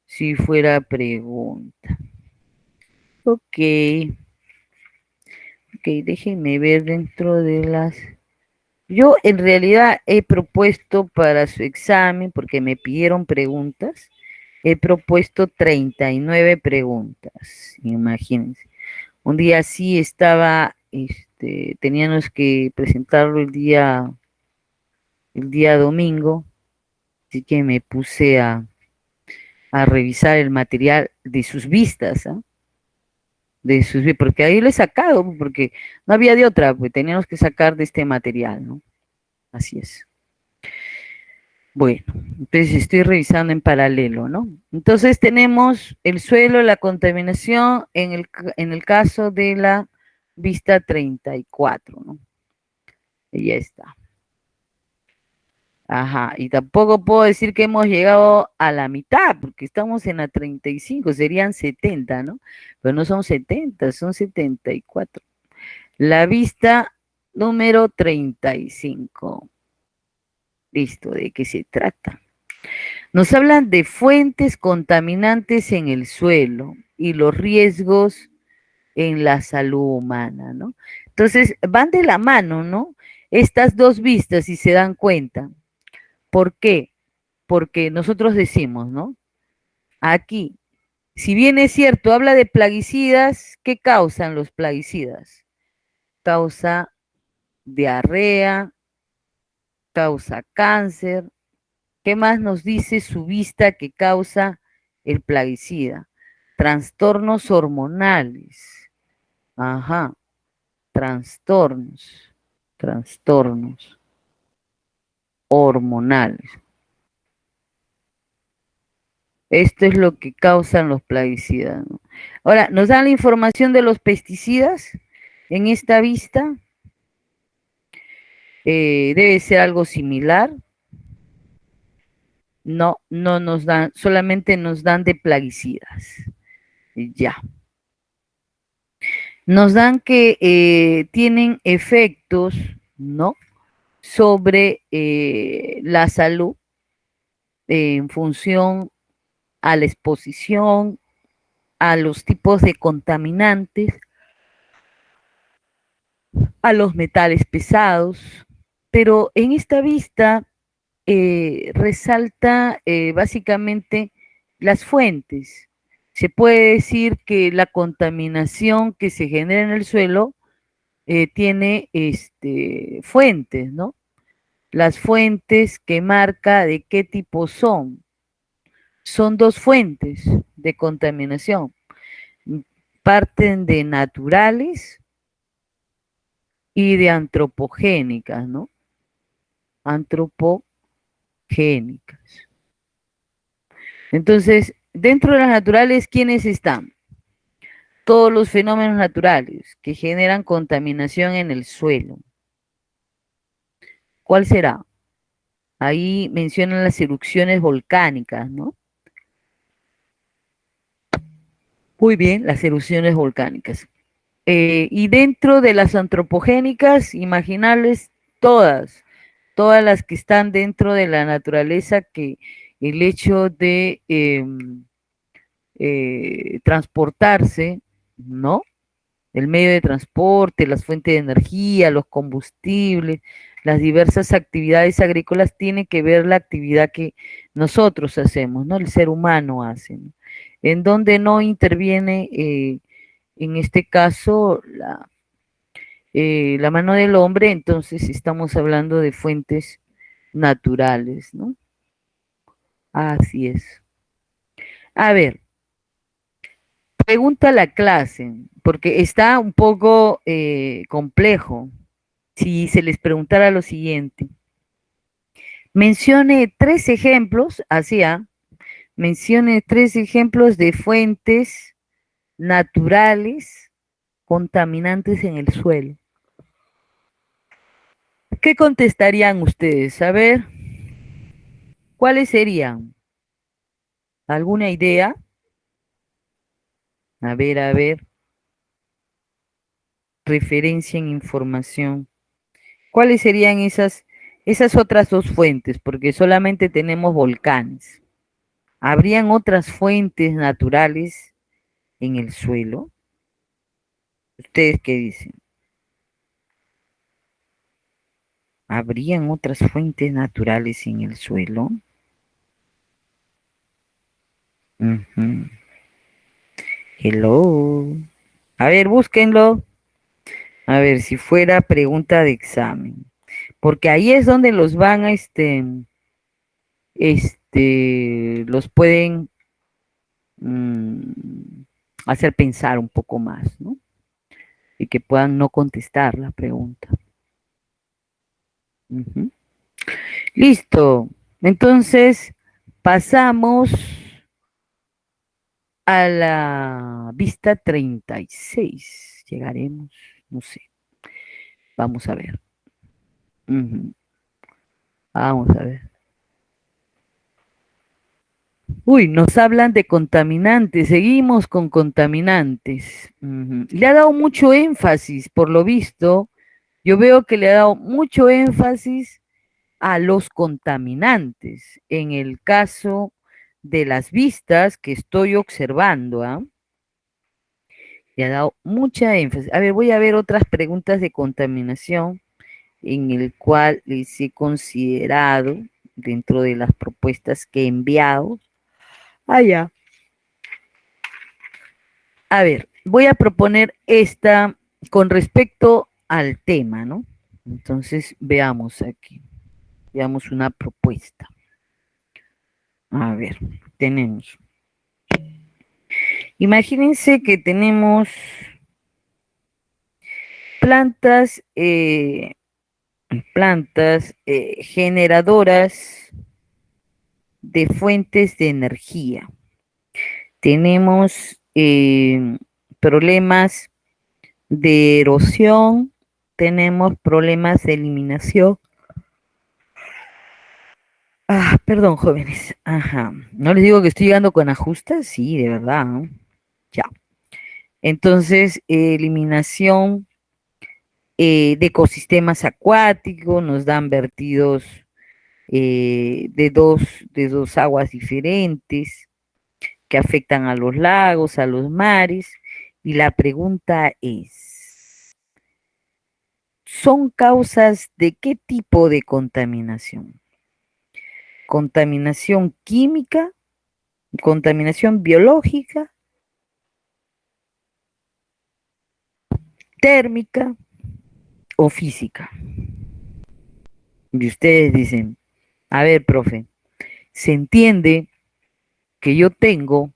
Si fuera pregunta. Ok, déjenme ver dentro de las... Yo en realidad he propuesto para su examen, porque me pidieron preguntas, he propuesto 39 preguntas, imagínense. Un día sí estaba, teníamos que presentarlo el día domingo, así que me puse a revisar el material de sus vistas, ¿ah? Porque ahí lo he sacado, porque no había de otra, pues teníamos que sacar de este material, ¿no? Así es. Bueno, entonces estoy revisando en paralelo, ¿no? Entonces tenemos el suelo, la contaminación en el caso de la vista 34, ¿no? Y ya está. Ajá, y tampoco puedo decir que hemos llegado a la mitad, porque estamos en la 35, serían 70, ¿no? Pero no son 70, son 74. La vista número 35. Listo, ¿de qué se trata? Nos hablan de fuentes contaminantes en el suelo y los riesgos en la salud humana, ¿no? Entonces, van de la mano, ¿no? Estas dos vistas, si se dan cuenta. ¿Por qué? Porque nosotros decimos, ¿no? Aquí, si bien es cierto, habla de plaguicidas, ¿qué causan los plaguicidas? Causa diarrea, causa cáncer. ¿Qué más nos dice su vista que causa el plaguicida? Trastornos hormonales. Ajá, trastornos hormonales. Esto es lo que causan los plaguicidas, ¿no? Ahora, nos dan la información de los pesticidas en esta vista. Debe ser algo similar. No, no nos dan, solamente nos dan de plaguicidas. Ya. Nos dan que tienen efectos, ¿no? Sobre la salud en función a la exposición, a los tipos de contaminantes, a los metales pesados, pero en esta vista resalta básicamente las fuentes. Se puede decir que la contaminación que se genera en el suelo tiene fuentes, ¿no? Las fuentes que marca de qué tipo son. Son dos fuentes de contaminación. Parten de naturales y de antropogénicas, ¿no? Antropogénicas. Entonces, dentro de las naturales, ¿quiénes están? Todos los fenómenos naturales que generan contaminación en el suelo. ¿Cuál será? Ahí mencionan las erupciones volcánicas, ¿no? Muy bien, las erupciones volcánicas. Y dentro de las antropogénicas, imaginarles todas las que están dentro de la naturaleza, que el hecho de transportarse, ¿no? El medio de transporte, las fuentes de energía, los combustibles, las diversas actividades agrícolas, tiene que ver la actividad que nosotros hacemos, ¿no? El ser humano hace, ¿no? En donde no interviene, en este caso, la mano del hombre. Entonces estamos hablando de fuentes naturales, ¿no? Así es. A ver, pregunta a la clase, porque está un poco complejo. Si se les preguntara lo siguiente, mencione tres ejemplos, mencione tres ejemplos de fuentes naturales contaminantes en el suelo. ¿Qué contestarían ustedes? A ver, ¿cuáles serían? ¿Alguna idea? A ver, referencia en información. ¿Cuáles serían esas otras dos fuentes? Porque solamente tenemos volcanes. ¿Habrían otras fuentes naturales en el suelo? ¿Ustedes qué dicen? ¿Habrían otras fuentes naturales en el suelo? Ujú. Hello. A ver, búsquenlo. A ver, si fuera pregunta de examen. Porque ahí es donde los van a, los pueden mm, hacer pensar un poco más, ¿no? Y que puedan no contestar la pregunta. Ujú. Listo. Entonces, pasamos a la vista 36. Llegaremos, no sé. Vamos a ver. Ujú. Vamos a ver. Uy, nos hablan de contaminantes, seguimos con contaminantes. Ujú. Le ha dado mucho énfasis, por lo visto, yo veo que le ha dado mucho énfasis a los contaminantes. En el caso de las vistas que estoy observando, ¿ah? Le ha dado mucha énfasis. A ver, voy a ver otras preguntas de contaminación en el cual les he considerado dentro de las propuestas que he enviado. Allá. A ver, voy a proponer esta con respecto al tema, ¿no? Entonces, veamos aquí. Veamos una propuesta. A ver, tenemos. Imagínense que tenemos plantas, generadoras de fuentes de energía. Tenemos problemas de erosión, tenemos problemas de eliminación. Ah, perdón, jóvenes. Ajá. ¿No les digo que estoy llegando con ajustes? Sí, de verdad, ¿no? Ya. Entonces, eliminación de ecosistemas acuáticos, nos dan vertidos de dos aguas diferentes que afectan a los lagos, a los mares. Y la pregunta es, ¿son causas de qué tipo de contaminación? ¿Contaminación química? ¿Contaminación biológica? ¿Térmica o física? Y ustedes dicen, a ver, profe, se entiende que yo tengo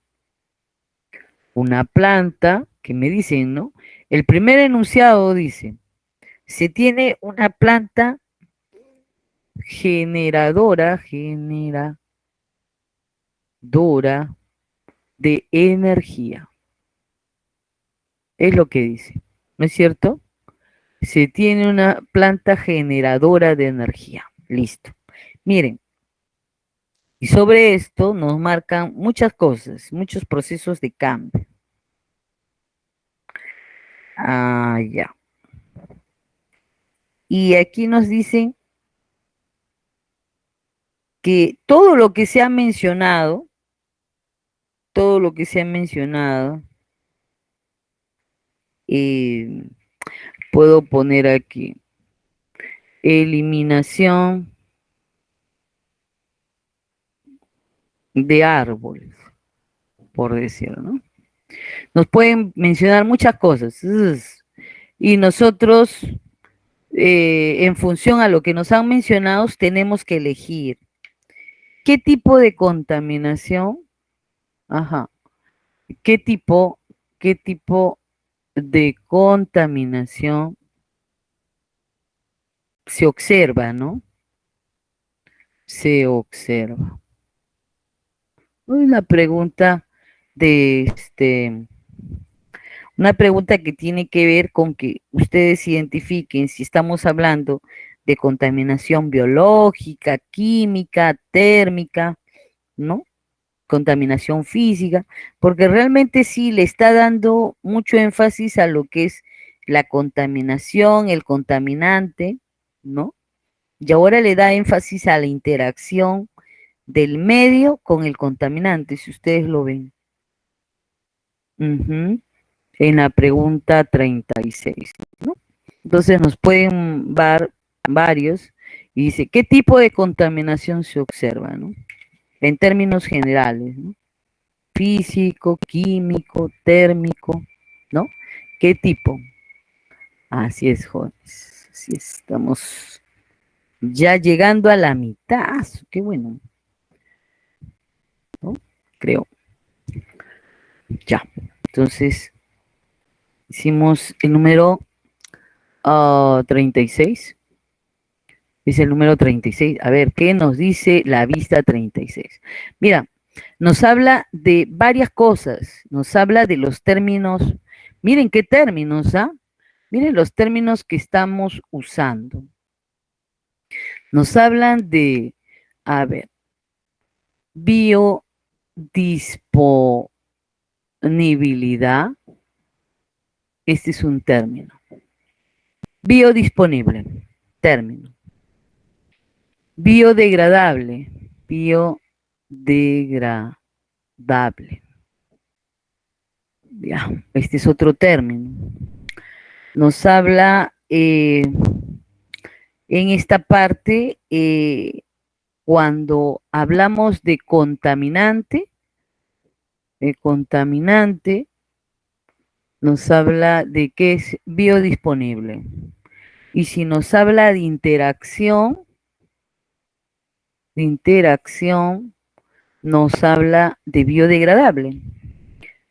una planta que me dicen, ¿no? El primer enunciado dice, se tiene una planta generadora de energía. Es lo que dice, ¿no es cierto? Se tiene una planta generadora de energía. Listo. Miren, y sobre esto nos marcan muchas cosas, muchos procesos de cambio. Ah, ya. Y aquí nos dicen que todo lo que se ha mencionado, todo lo que se ha mencionado, eh, puedo poner aquí, eliminación de árboles, por decirlo, ¿no? Nos pueden mencionar muchas cosas. Y nosotros, en función a lo que nos han mencionado, tenemos que elegir qué tipo de contaminación, ajá, qué tipo de contaminación se observa, ¿no? Se observa. Una pregunta de una pregunta que tiene que ver con que ustedes identifiquen si estamos hablando de contaminación biológica, química, térmica, ¿no? Contaminación física, porque realmente sí le está dando mucho énfasis a lo que es la contaminación, el contaminante, ¿no? Y ahora le da énfasis a la interacción del medio con el contaminante, si ustedes lo ven. Ujú. En la pregunta 36, ¿no? Entonces nos pueden dar varios y dice, ¿qué tipo de contaminación se observa, ¿no? En términos generales, ¿no? Físico, químico, térmico, ¿no? ¿Qué tipo? Así es, jóvenes. Así es, estamos ya llegando a la mitad. Qué bueno, ¿no? Creo. Ya. Entonces, hicimos el número 36. Es el número 36. A ver, ¿qué nos dice la vista 36? Mira, nos habla de varias cosas. Nos habla de los términos. Miren qué términos, ¿ah? Miren los términos que estamos usando. Nos hablan de, a ver, biodisponibilidad, este es un término. Biodisponible, término. Biodegradable, biodegradable. Ya, este es otro término. Nos habla en esta parte cuando hablamos de contaminante, nos habla de que es biodisponible. Y si nos habla de interacción, nos habla de biodegradable,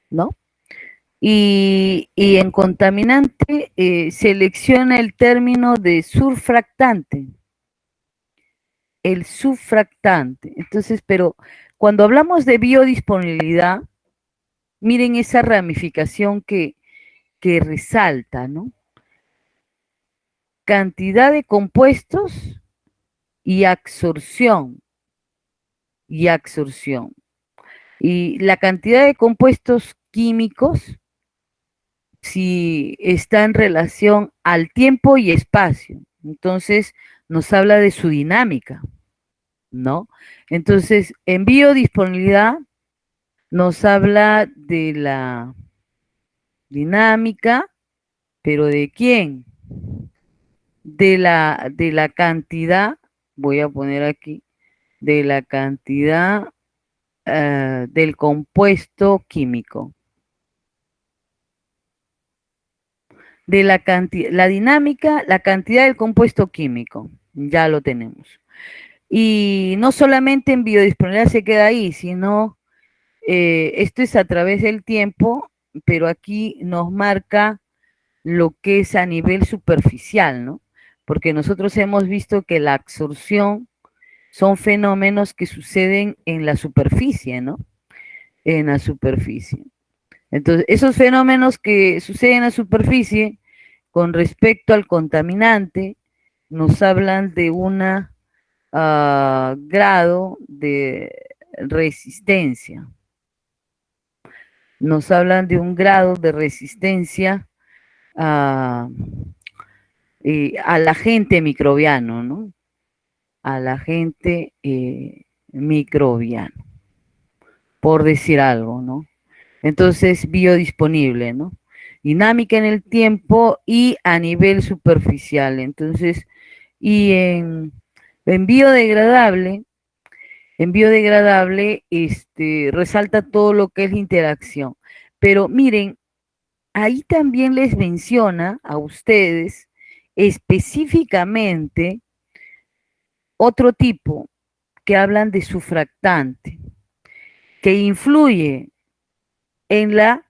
¿no? Y en contaminante selecciona el término de surfractante. El surfractante. Entonces, pero cuando hablamos de biodisponibilidad, miren esa ramificación que resalta, ¿no? Cantidad de compuestos y absorción. Y la cantidad de compuestos químicos, si está en relación al tiempo y espacio, entonces nos habla de su dinámica, ¿no? Entonces, en biodisponibilidad nos habla de la dinámica, pero ¿de quién? De la cantidad, voy a poner aquí, de la cantidad del compuesto químico. De la dinámica, la cantidad del compuesto químico, ya lo tenemos. Y no solamente en biodisponibilidad se queda ahí, sino esto es a través del tiempo, pero aquí nos marca lo que es a nivel superficial, ¿no? Porque nosotros hemos visto que la absorción son fenómenos que suceden en la superficie, ¿no? En la superficie. Entonces, esos fenómenos que suceden en la superficie con respecto al contaminante nos hablan de un grado de resistencia. Nos hablan de un grado de resistencia al agente microbiano, ¿no? Al agente microbiano, por decir algo, ¿no? Entonces, biodisponible, ¿no? Dinámica en el tiempo y a nivel superficial. Entonces, y en biodegradable, resalta todo lo que es la interacción. Pero miren, ahí también les menciona a ustedes específicamente otro tipo que hablan de surfractante, que influye en la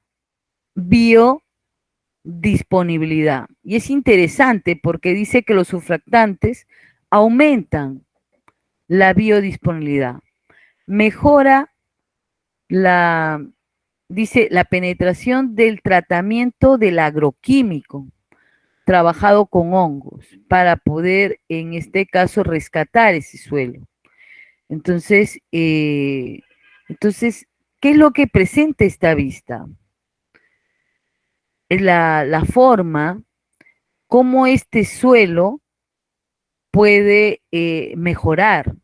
biodisponibilidad. Y es interesante porque dice que los surfractantes aumentan la biodisponibilidad, mejora dice, la penetración del tratamiento del agroquímico trabajado con hongos para poder, en este caso, rescatar ese suelo. Entonces, ¿qué es lo que presenta esta vista? La forma, cómo este suelo puede mejorar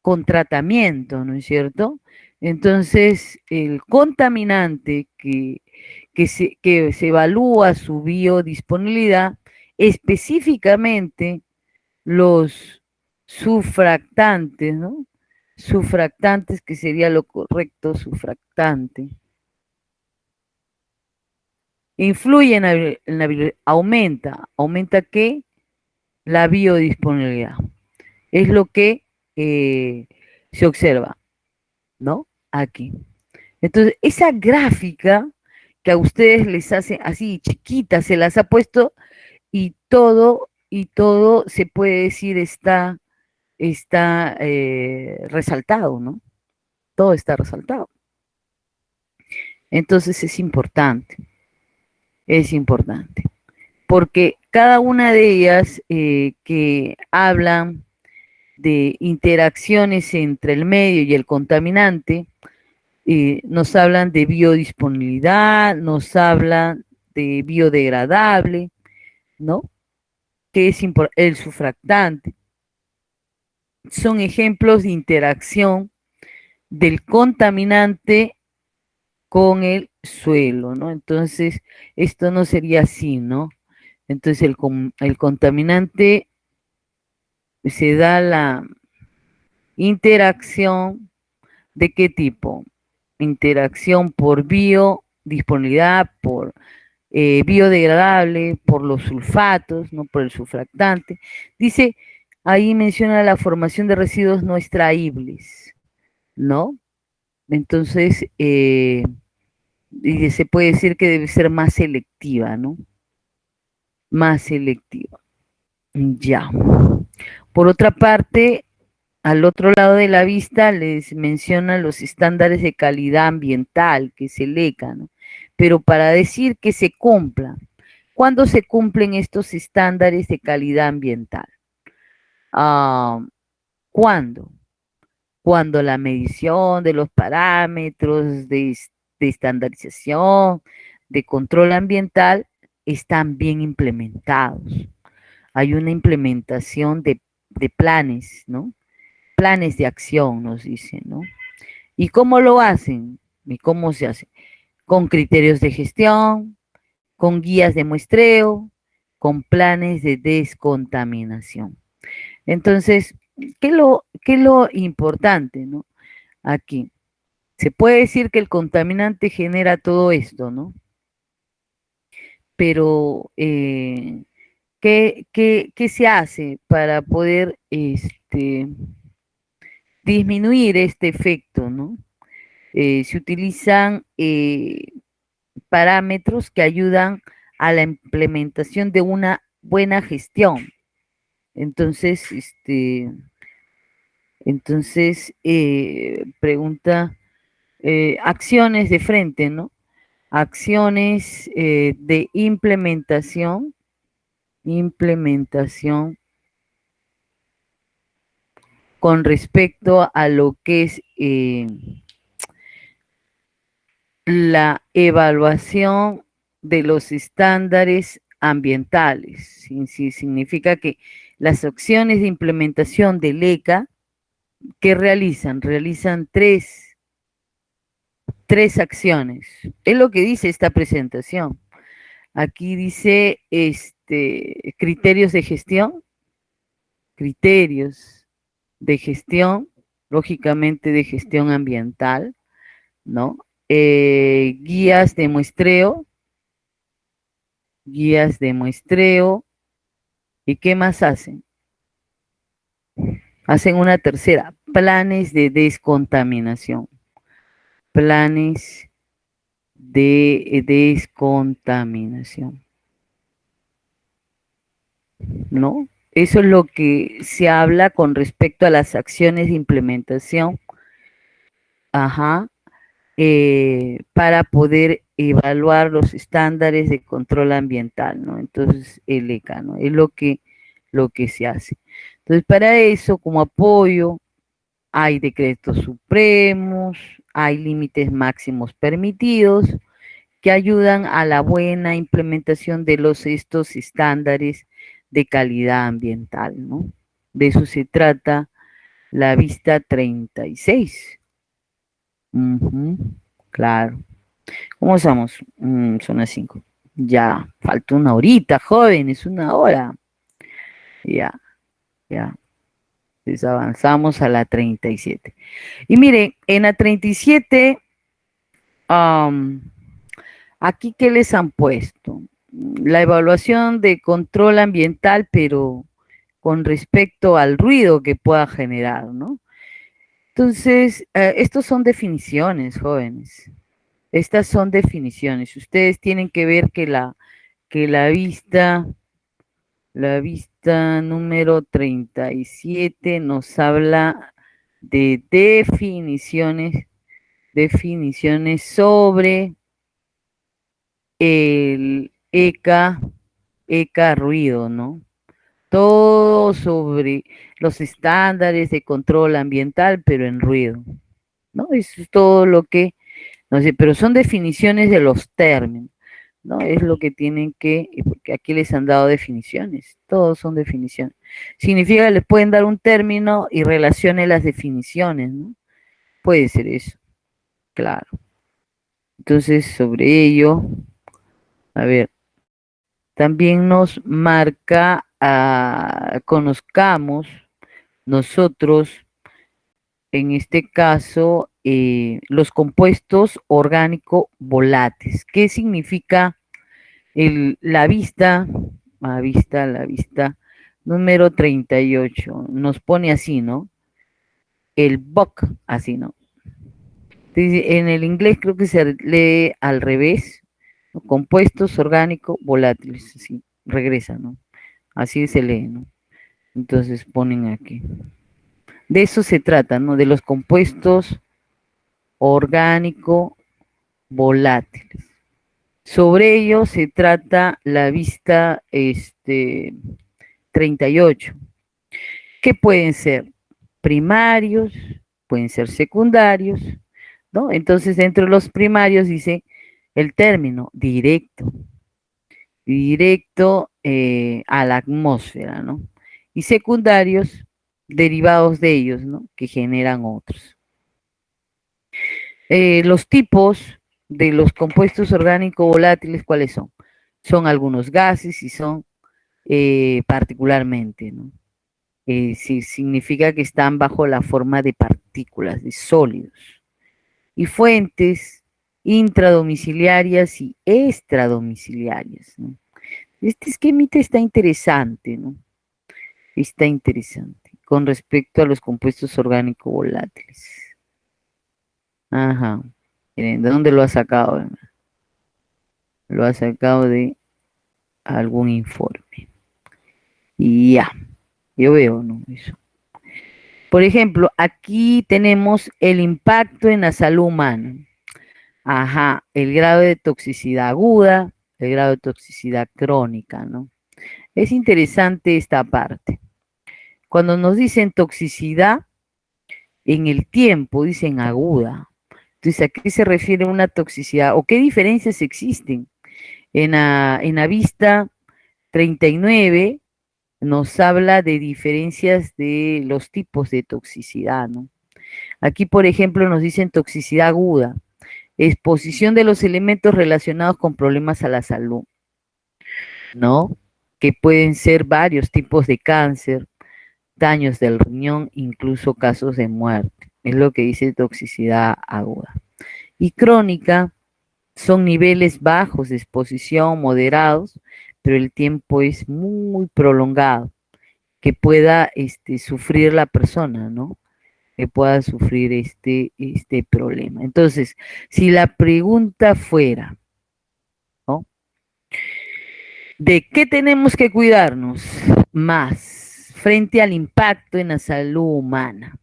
con tratamiento, ¿no es cierto? Entonces, el contaminante que se evalúa su biodisponibilidad, específicamente los surfractantes, ¿no? Surfractantes, que sería lo correcto, surfractante. Influye aumenta ¿qué? La biodisponibilidad. Es lo que se observa, ¿no? Aquí. Entonces, esa gráfica que a ustedes les hace así chiquita, se las ha puesto y todo se puede decir está resaltado, ¿no? Todo está resaltado. Entonces es importante, porque cada una de ellas que hablan de interacciones entre el medio y el contaminante, Nos hablan de biodisponibilidad, nos hablan de biodegradable, ¿no? Que es el surfactante. Son ejemplos de interacción del contaminante con el suelo, ¿no? Entonces, esto no sería así, ¿no? Entonces, el contaminante se da la interacción de qué tipo? Interacción por biodisponibilidad, por biodegradable, por los sulfatos, ¿no? Por el surfactante. Dice, ahí menciona la formación de residuos no extraíbles, ¿no? Entonces, y se puede decir que debe ser más selectiva, ¿no? Más selectiva. Ya. Por otra parte, al otro lado de la vista les menciona los estándares de calidad ambiental, que es el ECA, ¿no? Pero para decir que se cumplan, ¿cuándo se cumplen estos estándares de calidad ambiental? ¿Cuándo? Cuando la medición de los parámetros de estandarización, de control ambiental, están bien implementados. Hay una implementación de planes, ¿no? Planes de acción, nos dicen, ¿no? ¿Y cómo lo hacen? ¿Y cómo se hace? Con criterios de gestión, con guías de muestreo, con planes de descontaminación. Entonces, ¿qué es lo importante, no? Aquí, se puede decir que el contaminante genera todo esto, ¿no? Pero, ¿qué se hace para poder disminuir este efecto, ¿no? Se utilizan parámetros que ayudan a la implementación de una buena gestión. Entonces, pregunta, acciones de frente, ¿no? Acciones de implementación con respecto a lo que es la evaluación de los estándares ambientales. Sí, significa que las acciones de implementación del ECA, ¿qué realizan? Realizan tres acciones. Es lo que dice esta presentación. Aquí dice criterios de gestión, lógicamente de gestión ambiental, ¿no? Guías de muestreo, ¿y qué más hacen? Hacen una tercera, planes de descontaminación, ¿no? Eso es lo que se habla con respecto a las acciones de implementación, para poder evaluar los estándares de control ambiental, ¿no? Entonces, el ECA, ¿no? Es lo que se hace. Entonces, para eso, como apoyo, hay decretos supremos, hay límites máximos permitidos, que ayudan a la buena implementación de estos estándares de calidad ambiental, ¿no? De eso se trata la vista 36. Claro. ¿Cómo estamos? Son las 5. Ya, falta una horita, jóvenes, una hora. Ya. Entonces avanzamos a la 37. Y mire, en la 37, aquí, ¿qué les han puesto? La evaluación de control ambiental, pero con respecto al ruido que pueda generar, ¿no? Entonces, estos son definiciones, jóvenes. Estas son definiciones. Ustedes tienen que ver que la vista número 37 nos habla de definiciones sobre el ECA ruido, ¿no? Todo sobre los estándares de control ambiental, pero en ruido. ¿no? Eso es todo lo que, no sé, pero son definiciones de los términos, ¿no? Es lo que tienen que, porque aquí les han dado definiciones, todos son definiciones. Significa que les pueden dar un término y relacione las definiciones, ¿no? Puede ser eso, claro. Entonces, sobre ello, a ver, también nos marca, conozcamos nosotros, en este caso, los compuestos orgánicos volátiles. ¿Qué significa la vista número 38? Nos pone así, ¿no? El BOC, así, ¿no? En el inglés creo que se lee al revés, ¿no? Compuestos orgánicos volátiles, así, regresa, ¿no? Así se lee, ¿no? Entonces ponen aquí. De eso se trata, ¿no? De los compuestos orgánicos volátiles. Sobre ello se trata la vista 38. ¿Qué pueden ser? Primarios, pueden ser secundarios, ¿no? Entonces, dentro de los primarios dice el término directo a la atmósfera, ¿no? Y secundarios, derivados de ellos, ¿no? Que generan otros. Los tipos de los compuestos orgánicos volátiles, ¿cuáles son? Son algunos gases y son particularmente, ¿no? Sí, significa que están bajo la forma de partículas, de sólidos. Y fuentes intradomiciliarias y extradomiciliarias, ¿no? Este esquemita está interesante, ¿no? Está interesante con respecto a los compuestos orgánicos volátiles. Ajá. Miren, ¿de dónde lo ha sacado? Lo ha sacado de algún informe. Y ya, yo veo, ¿no? Eso. Por ejemplo, aquí tenemos el impacto en la salud humana. Ajá, el grado de toxicidad aguda, el grado de toxicidad crónica, ¿no? Es interesante esta parte. Cuando nos dicen toxicidad, en el tiempo dicen aguda. Entonces, ¿a qué se refiere una toxicidad? ¿O qué diferencias existen? En la vista 39 nos habla de diferencias de los tipos de toxicidad, ¿no? Aquí, por ejemplo, nos dicen toxicidad aguda, exposición de los elementos relacionados con problemas a la salud, ¿no? Que pueden ser varios tipos de cáncer, daños del riñón, incluso casos de muerte. Es lo que dice toxicidad aguda. Y crónica son niveles bajos de exposición, moderados, pero el tiempo es muy prolongado, que pueda sufrir la persona, ¿no? Que pueda sufrir este problema. Entonces, si la pregunta fuera, ¿no? ¿De qué tenemos que cuidarnos más frente al impacto en la salud humana?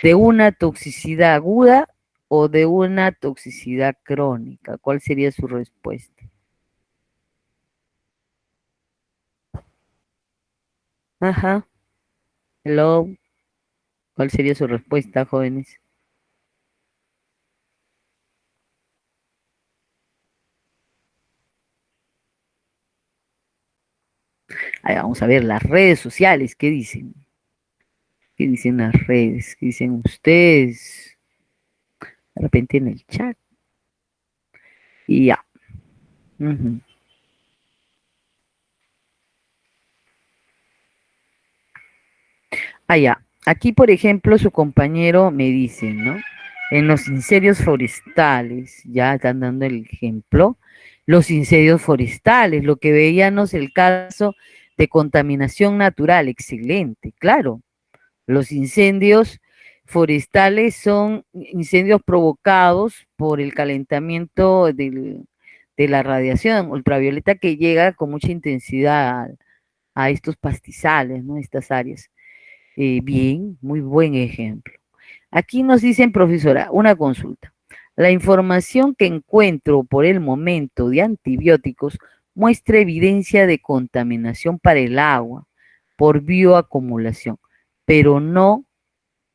¿De una toxicidad aguda o de una toxicidad crónica? ¿Cuál sería su respuesta? Ajá. Hello. ¿Cuál sería su respuesta, jóvenes? Ahí vamos a ver las redes sociales, ¿qué dicen? ¿Qué dicen las redes? ¿Qué dicen ustedes? De repente en el chat. Y ya. Ujú. Ah, ya. Aquí, por ejemplo, su compañero me dice, ¿no? En los incendios forestales, ya están dando el ejemplo, los incendios forestales, lo que veíamos el caso de contaminación natural, excelente, claro. Los incendios forestales son incendios provocados por el calentamiento de la radiación ultravioleta que llega con mucha intensidad a estos pastizales, ¿no? Estas áreas. Bien, muy buen ejemplo. Aquí nos dicen, profesora, una consulta. La información que encuentro por el momento de antibióticos muestra evidencia de contaminación para el agua por bioacumulación, pero no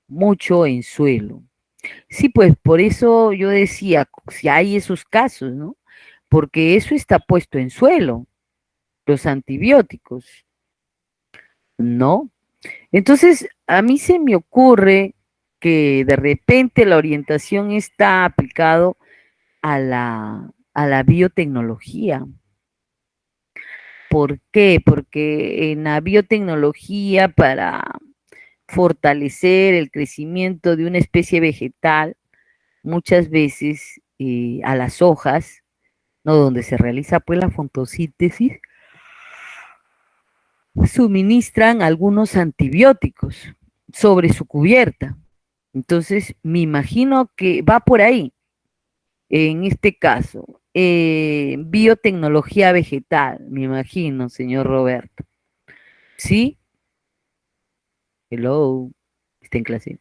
mucho en suelo. Sí, pues por eso yo decía, si hay esos casos, ¿no? Porque eso está puesto en suelo, los antibióticos, ¿no? Entonces, a mí se me ocurre que de repente la orientación está aplicado a la biotecnología. ¿Por qué? Porque en la biotecnología, para fortalecer el crecimiento de una especie vegetal, muchas veces a las hojas, ¿no? Donde se realiza pues la fotosíntesis, suministran algunos antibióticos sobre su cubierta. Entonces, me imagino que va por ahí, en este caso, biotecnología vegetal, me imagino, señor Roberto. ¿Sí? Hello, está en clase.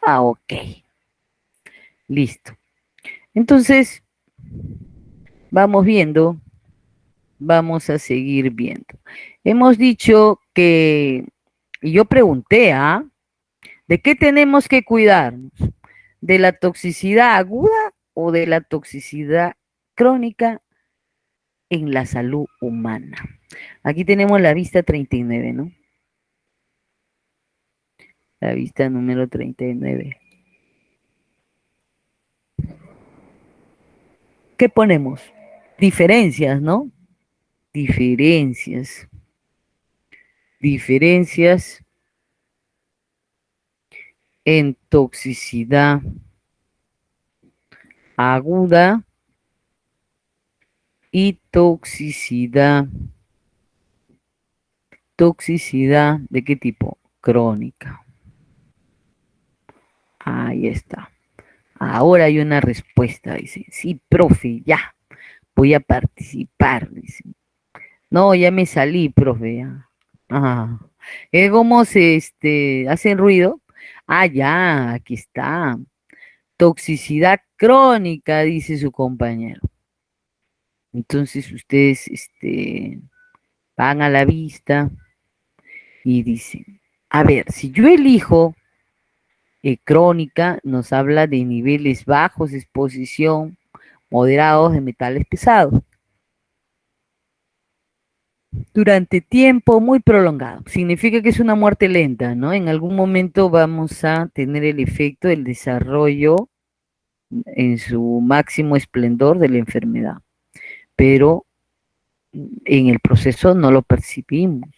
Ah, ok, listo. Entonces, vamos viendo, vamos a seguir viendo. Hemos dicho que, y yo pregunté, ¿ah? ¿De qué tenemos que cuidarnos? ¿De la toxicidad aguda o de la toxicidad crónica en la salud humana? Aquí tenemos la vista 39, ¿no? La vista número 39. ¿Qué ponemos? Diferencias, ¿no? Diferencias. Diferencias en toxicidad aguda y toxicidad, ¿de qué tipo? Crónica. Ahí está. Ahora hay una respuesta, dice. Sí, profe, ya, voy a participar, dice. No, ya me salí, profe, ya. Ah, ¿cómo se, hacen ruido? Ah, ya, aquí está. Toxicidad crónica, dice su compañero. Entonces ustedes, van a la vista y dicen, a ver, si yo elijo crónica, nos habla de niveles bajos de exposición, moderados de metales pesados, durante tiempo muy prolongado. Significa que es una muerte lenta, ¿no? En algún momento vamos a tener el efecto del desarrollo en su máximo esplendor de la enfermedad, pero en el proceso no lo percibimos,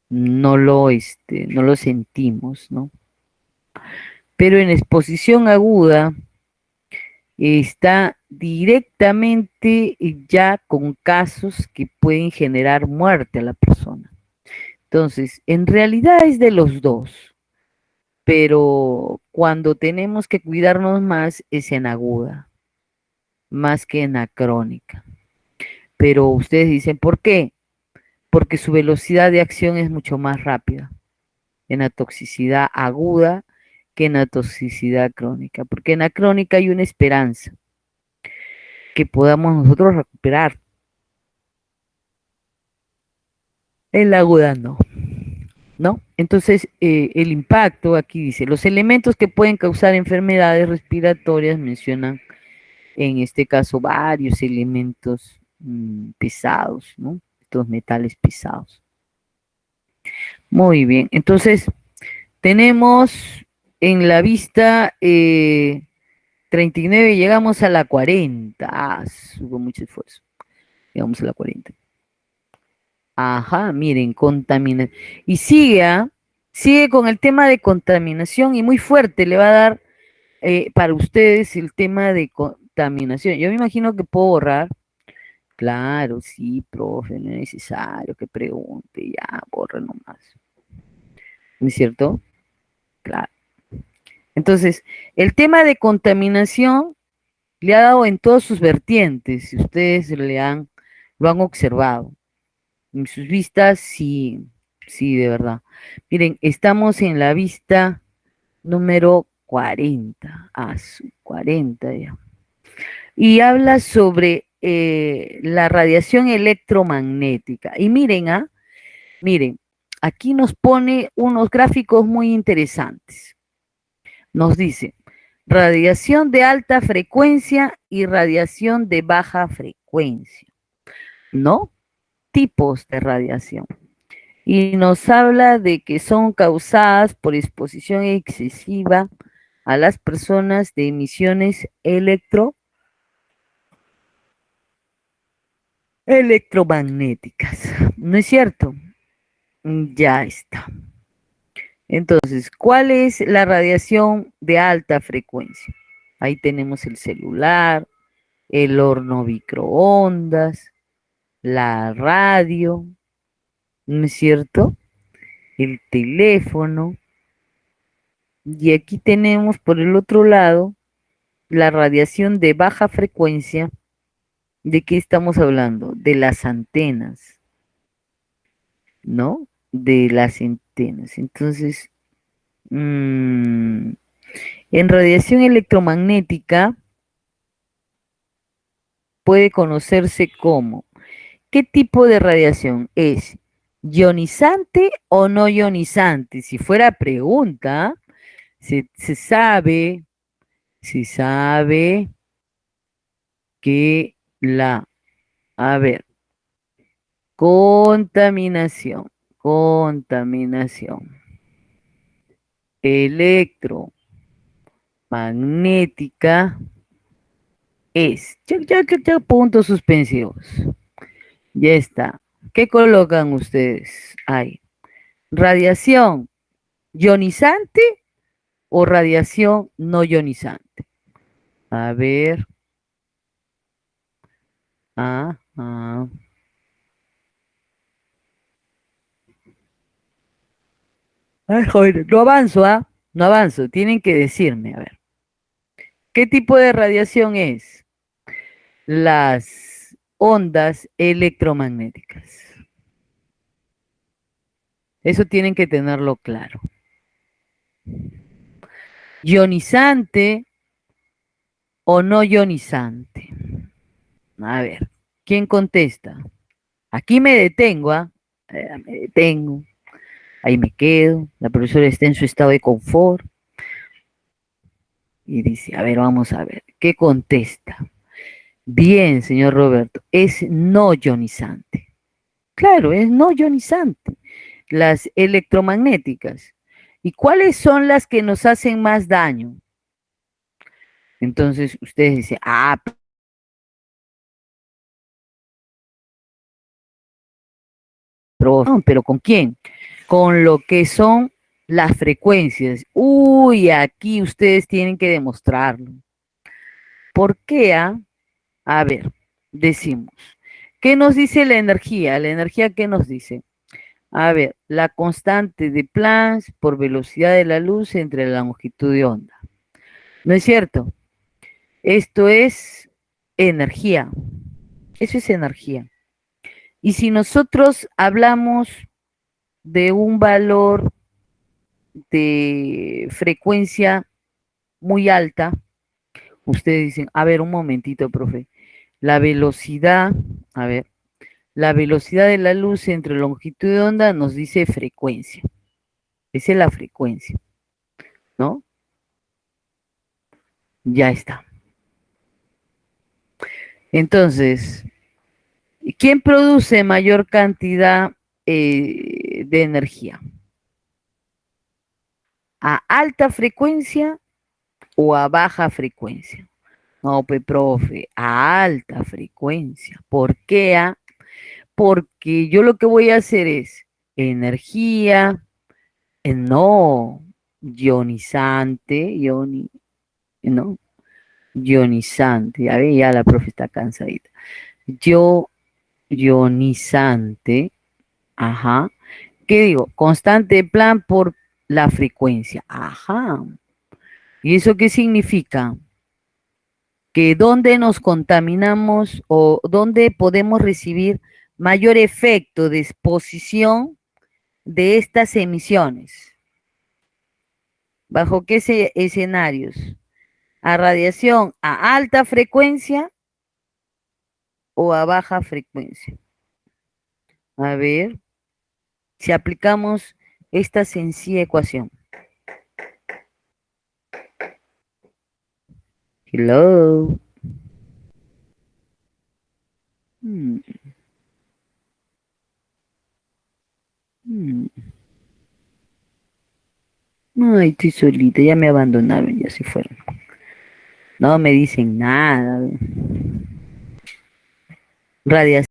no lo sentimos, ¿no? Pero en exposición aguda está directamente ya con casos que pueden generar muerte a la persona. Entonces, en realidad es de los dos, pero cuando tenemos que cuidarnos más es en aguda, más que en la crónica. Pero ustedes dicen, ¿por qué? Porque su velocidad de acción es mucho más rápida en la toxicidad aguda que en la toxicidad crónica, porque en la crónica hay una esperanza que podamos nosotros recuperar. En la aguda no, ¿no? Entonces, el impacto, aquí dice, los elementos que pueden causar enfermedades respiratorias mencionan en este caso varios elementos pesados, ¿no? Estos metales pesados. Muy bien, entonces tenemos en la vista 39, llegamos a la 40. Ah, hubo mucho esfuerzo. Llegamos a la 40. Ajá, miren, contaminación. Y sigue, ¿ah? Sigue con el tema de contaminación y muy fuerte le va a dar para ustedes el tema de contaminación. Yo me imagino que puedo borrar. Claro, sí, profe, no es necesario que pregunte, ya, borre nomás. ¿No es cierto? Claro. Entonces, el tema de contaminación le ha dado en todas sus vertientes, si ustedes lo han observado. En sus vistas, sí, sí, de verdad. Miren, estamos en la vista número 40. Ah, su 40 ya. Y habla sobre la radiación electromagnética. Y miren, miren, aquí nos pone unos gráficos muy interesantes. Nos dice radiación de alta frecuencia y radiación de baja frecuencia, ¿no? Tipos de radiación. Y nos habla de que son causadas por exposición excesiva a las personas de emisiones electromagnéticas. ¿No es cierto? Ya está. Entonces, ¿cuál es la radiación de alta frecuencia? Ahí tenemos el celular, el horno microondas, la radio, ¿no es cierto? El teléfono. Y aquí tenemos por el otro lado la radiación de baja frecuencia. ¿De qué estamos hablando? De las antenas, ¿no? De las antenas. Entonces, en radiación electromagnética puede conocerse como, ¿qué tipo de radiación es? ¿Ionizante o no ionizante? Si fuera pregunta, se sabe que a ver, contaminación electromagnética es, ya, puntos suspensivos. Ya está. ¿Qué colocan ustedes ahí? ¿Radiación ionizante o radiación no ionizante? A ver. Ah, ah. Ay, joder, no avanzo, ¿ah? No avanzo. Tienen que decirme, a ver. ¿Qué tipo de radiación es? Las ondas electromagnéticas. Eso tienen que tenerlo claro. ¿Ionizante o no ionizante? A ver, ¿quién contesta? Aquí me detengo, ¿ah? Me detengo. Ahí me quedo. La profesora está en su estado de confort. Y dice, a ver, vamos a ver. ¿Qué contesta? Bien, señor Roberto, es no ionizante. Claro, es no ionizante. Las electromagnéticas. ¿Y cuáles son las que nos hacen más daño? Entonces ustedes dicen, pero ¿con quién? Con lo que son las frecuencias. Uy, aquí ustedes tienen que demostrarlo. ¿Por qué? A ver, decimos, ¿qué nos dice la energía? ¿La energía qué nos dice? A ver, la constante de Planck por velocidad de la luz entre la longitud de onda. ¿No es cierto? Esto es energía. Eso es energía. Y si nosotros hablamos de un valor de frecuencia muy alta, ustedes dicen, a ver, un momentito, profe. La velocidad, a ver, la velocidad de la luz entre longitud de onda nos dice frecuencia. Esa es la frecuencia, ¿no? Ya está. Entonces, ¿quién produce mayor cantidad de energía? ¿A alta frecuencia o a baja frecuencia? No, pues, profe, a alta frecuencia. ¿Por qué? Porque yo lo que voy a hacer es energía, no, ionizante, no, ionizante. A ver, ya la profe está cansadita. Ionizante, ajá. ¿Qué digo? Constante de Planck por la frecuencia. Ajá. ¿Y eso qué significa? Que dónde nos contaminamos o dónde podemos recibir mayor efecto de exposición de estas emisiones. ¿Bajo qué escenarios? A radiación a alta frecuencia o a baja frecuencia. A ver, si aplicamos esta sencilla ecuación. Hello. Hmm. Hmm. Ay, estoy solita, ya me abandonaron, ya se fueron. No me dicen nada. Radiación.